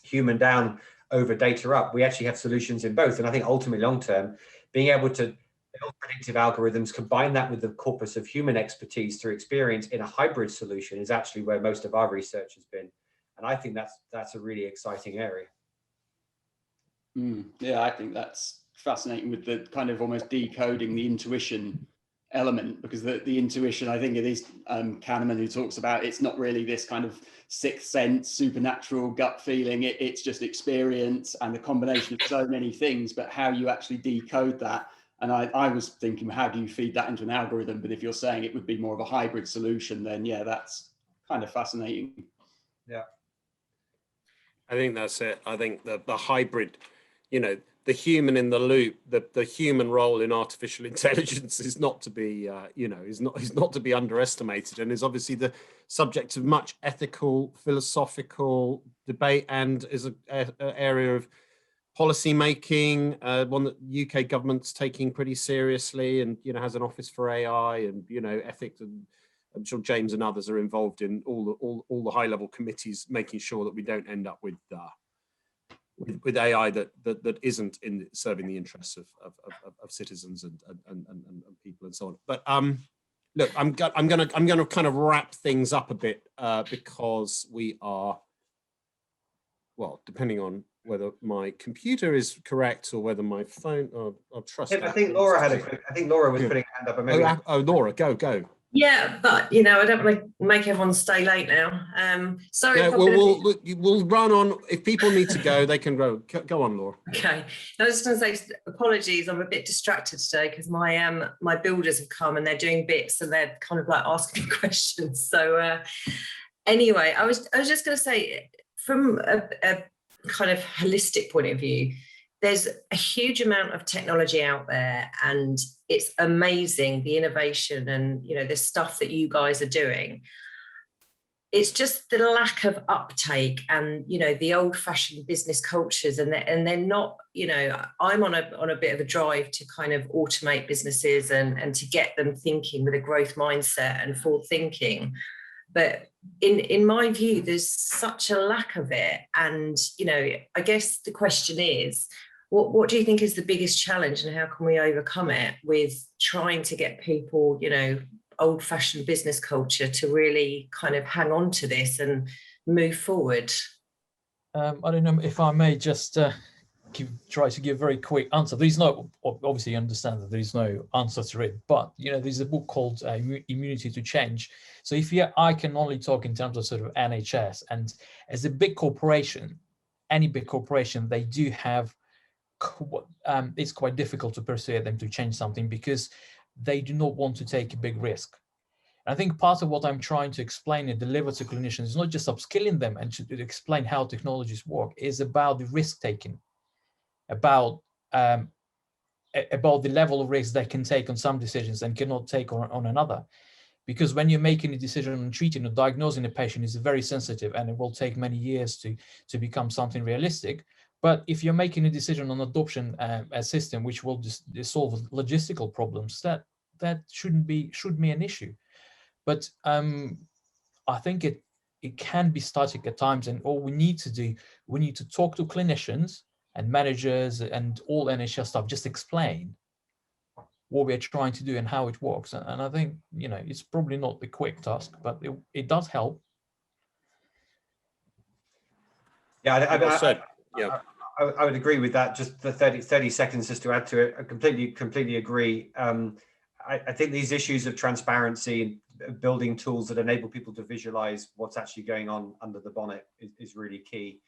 human down over data up. We actually have solutions in both. And I think ultimately long term, being able to build predictive algorithms, combine that with the corpus of human expertise through experience in a hybrid solution is actually where most of our research has been. And I think that's a really exciting area. Yeah, I think that's fascinating with the kind of almost decoding the intuition element, because the intuition, I think it is Kahneman who talks about, it's not really this kind of sixth sense, supernatural gut feeling. It's just experience and a combination of so many things, but how you actually decode that. And I was thinking, how do you feed that into an algorithm? But if you're saying it would be more of a hybrid solution, then yeah, that's kind of fascinating. Yeah. I think that's it. I think the hybrid, the human in the loop, the human role in artificial intelligence is not to be, is not to be underestimated, and is obviously the subject of much ethical, philosophical debate, and is an area of policy making, one that UK government's taking pretty seriously, and has an office for AI and ethics, and I'm sure James and others are involved in all the high level committees, making sure that we don't end up with AI that isn't in serving the interests of citizens and people and so on. But look, I'm gonna kind of wrap things up a bit, because we are, well, depending on whether my computer is correct or whether my phone. I'll trust. I think Laura had I think Laura was putting a hand up. Maybe Laura, go. Yeah, but I don't want to make everyone stay late now. Sorry. Yeah, we'll run on. If people need to go, they can go. Go on, Laura. Okay. I was just going to say, apologies. I'm a bit distracted today because my builders have come and they're doing bits and they're kind of like asking me questions. So anyway, I was just going to say, from a kind of holistic point of view, there's a huge amount of technology out there, and it's amazing, the innovation and the stuff that you guys are doing. It's just the lack of uptake and the old-fashioned business cultures, and they're not. I'm on a bit of a drive to kind of automate businesses and to get them thinking with a growth mindset and forward thinking. But in my view, there's such a lack of it, and I guess the question is, what do you think is the biggest challenge, and how can we overcome it with trying to get people, old-fashioned business culture to really kind of hang on to this and move forward? I don't know if I may just try to give a very quick answer. There's no, obviously you understand that there is no answer to it, but there's a book called Immunity to Change. So I can only talk in terms of sort of NHS, and as a big corporation, any big corporation, they do have, it's quite difficult to persuade them to change something because they do not want to take a big risk. And I think part of what I'm trying to explain and deliver to clinicians is not just upskilling them and to explain how technologies work, is about the risk taking, about the level of risk they can take on some decisions and cannot take on another. Because when you're making a decision on treating or diagnosing a patient, is very sensitive, and it will take many years to become something realistic. But if you're making a decision on adoption a system which will just solve logistical problems, that shouldn't be an issue. But I think it can be static at times, and all we need to do, we need to talk to clinicians and managers and all NHS staff, just explain what we're trying to do and how it works. And I think it's probably not the quick task, but it does help. Yeah, I would agree with that. Just the 30 seconds just to add to it. I completely agree. I think these issues of transparency, building tools that enable people to visualize what's actually going on under the bonnet is really key.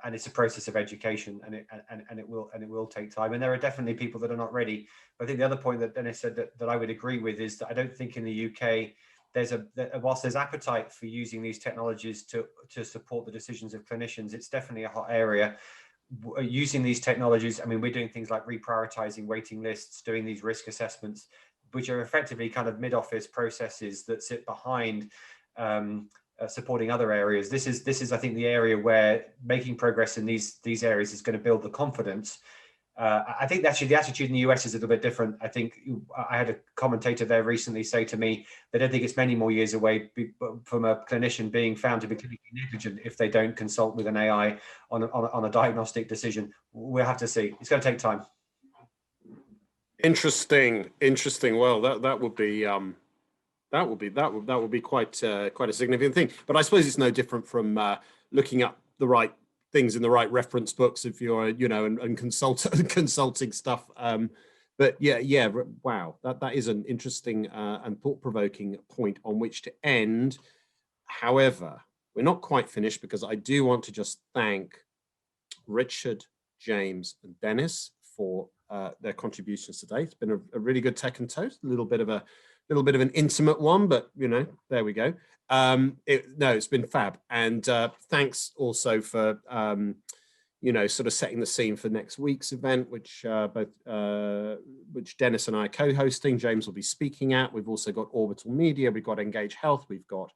And it's a process of education, and it will take time. And there are definitely people that are not ready. But I think the other point that Denys said that I would agree with is that I don't think in the UK whilst there's appetite for using these technologies to support the decisions of clinicians, it's definitely a hot area. Using these technologies, I mean, we're doing things like reprioritizing waiting lists, doing these risk assessments, which are effectively kind of mid-office processes that sit behind supporting other areas. This is, I think, the area where making progress in these areas is going to build the confidence. I think actually the attitude in the US is a little bit different. I think I had a commentator there recently say to me, they don't think it's many more years away from a clinician being found to be clinically negligent if they don't consult with an AI on a diagnostic decision. We'll have to see. It's going to take time. Interesting. Well, that would be quite a significant thing. But I suppose it's no different from looking up the right things in the right reference books if you're, and consulting stuff. But yeah, wow, that is an interesting and thought-provoking point on which to end. However, we're not quite finished, because I do want to just thank Richard, James, and Denys for their contributions today. It's been a really good Tech and Toast, a little bit of an intimate one, but there we go. It's been fab. And thanks also for sort of setting the scene for next week's event, which Denys and I are co-hosting. James will be speaking at. We've also got Orbital Media, we've got Engage Health, we've got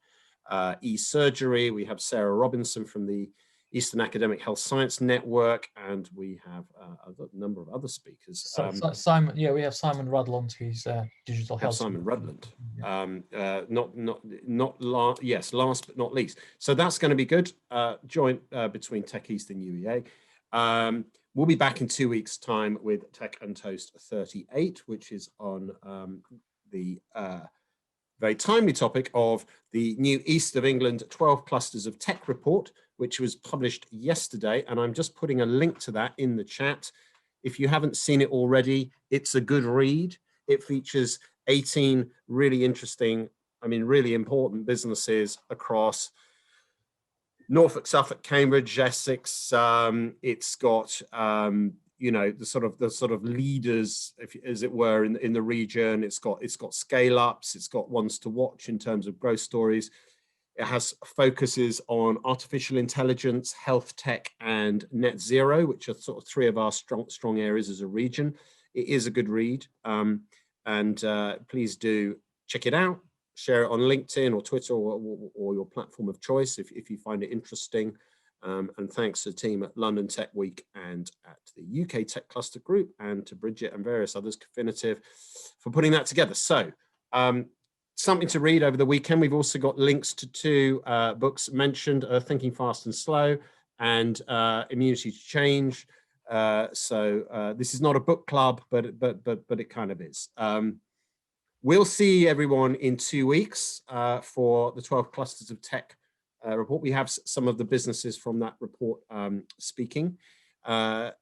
e-surgery, we have Sarah Robinson from the Eastern Academic Health Science Network, and we have a number of other speakers. Simon, we have Simon Rudland, who's digital health. Simon Rudland, last but not least. So that's going to be good. Joint between Tech East and UEA. We'll be back in 2 weeks' time with Tech and Toast 38, which is on the very timely topic of the new East of England 12 Clusters of Tech report, which was published yesterday. And I'm just putting a link to that in the chat. If you haven't seen it already, it's a good read. It features 18 really interesting, really important businesses across Norfolk, Suffolk, Cambridge, Essex. It's got the sort of leaders, as it were, in the region. It's got scale ups. It's got ones to watch in terms of growth stories. It has focuses on artificial intelligence, health tech, and net zero, which are sort of three of our strong areas as a region. It is a good read, and please do check it out. Share it on LinkedIn or Twitter or your platform of choice if you find it interesting. And thanks to the team at London Tech Week and at the UK Tech Cluster Group, and to Bridget and various others, Definitive, for putting that together. So something to read over the weekend. We've also got links to two books mentioned, Thinking Fast and Slow and Immunity to Change. So this is not a book club, but it kind of is. We'll see everyone in 2 weeks for the 12 Clusters of Tech report. We have some of the businesses from that report speaking. It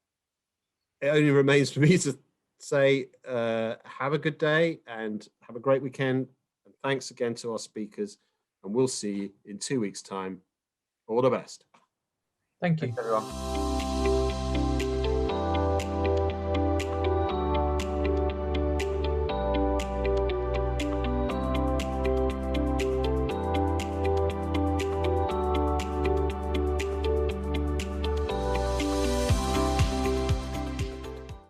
only remains for me to say have a good day and have a great weekend. And thanks again to our speakers. And we'll see you in 2 weeks' time. All the best. Thank you. Thanks, everyone.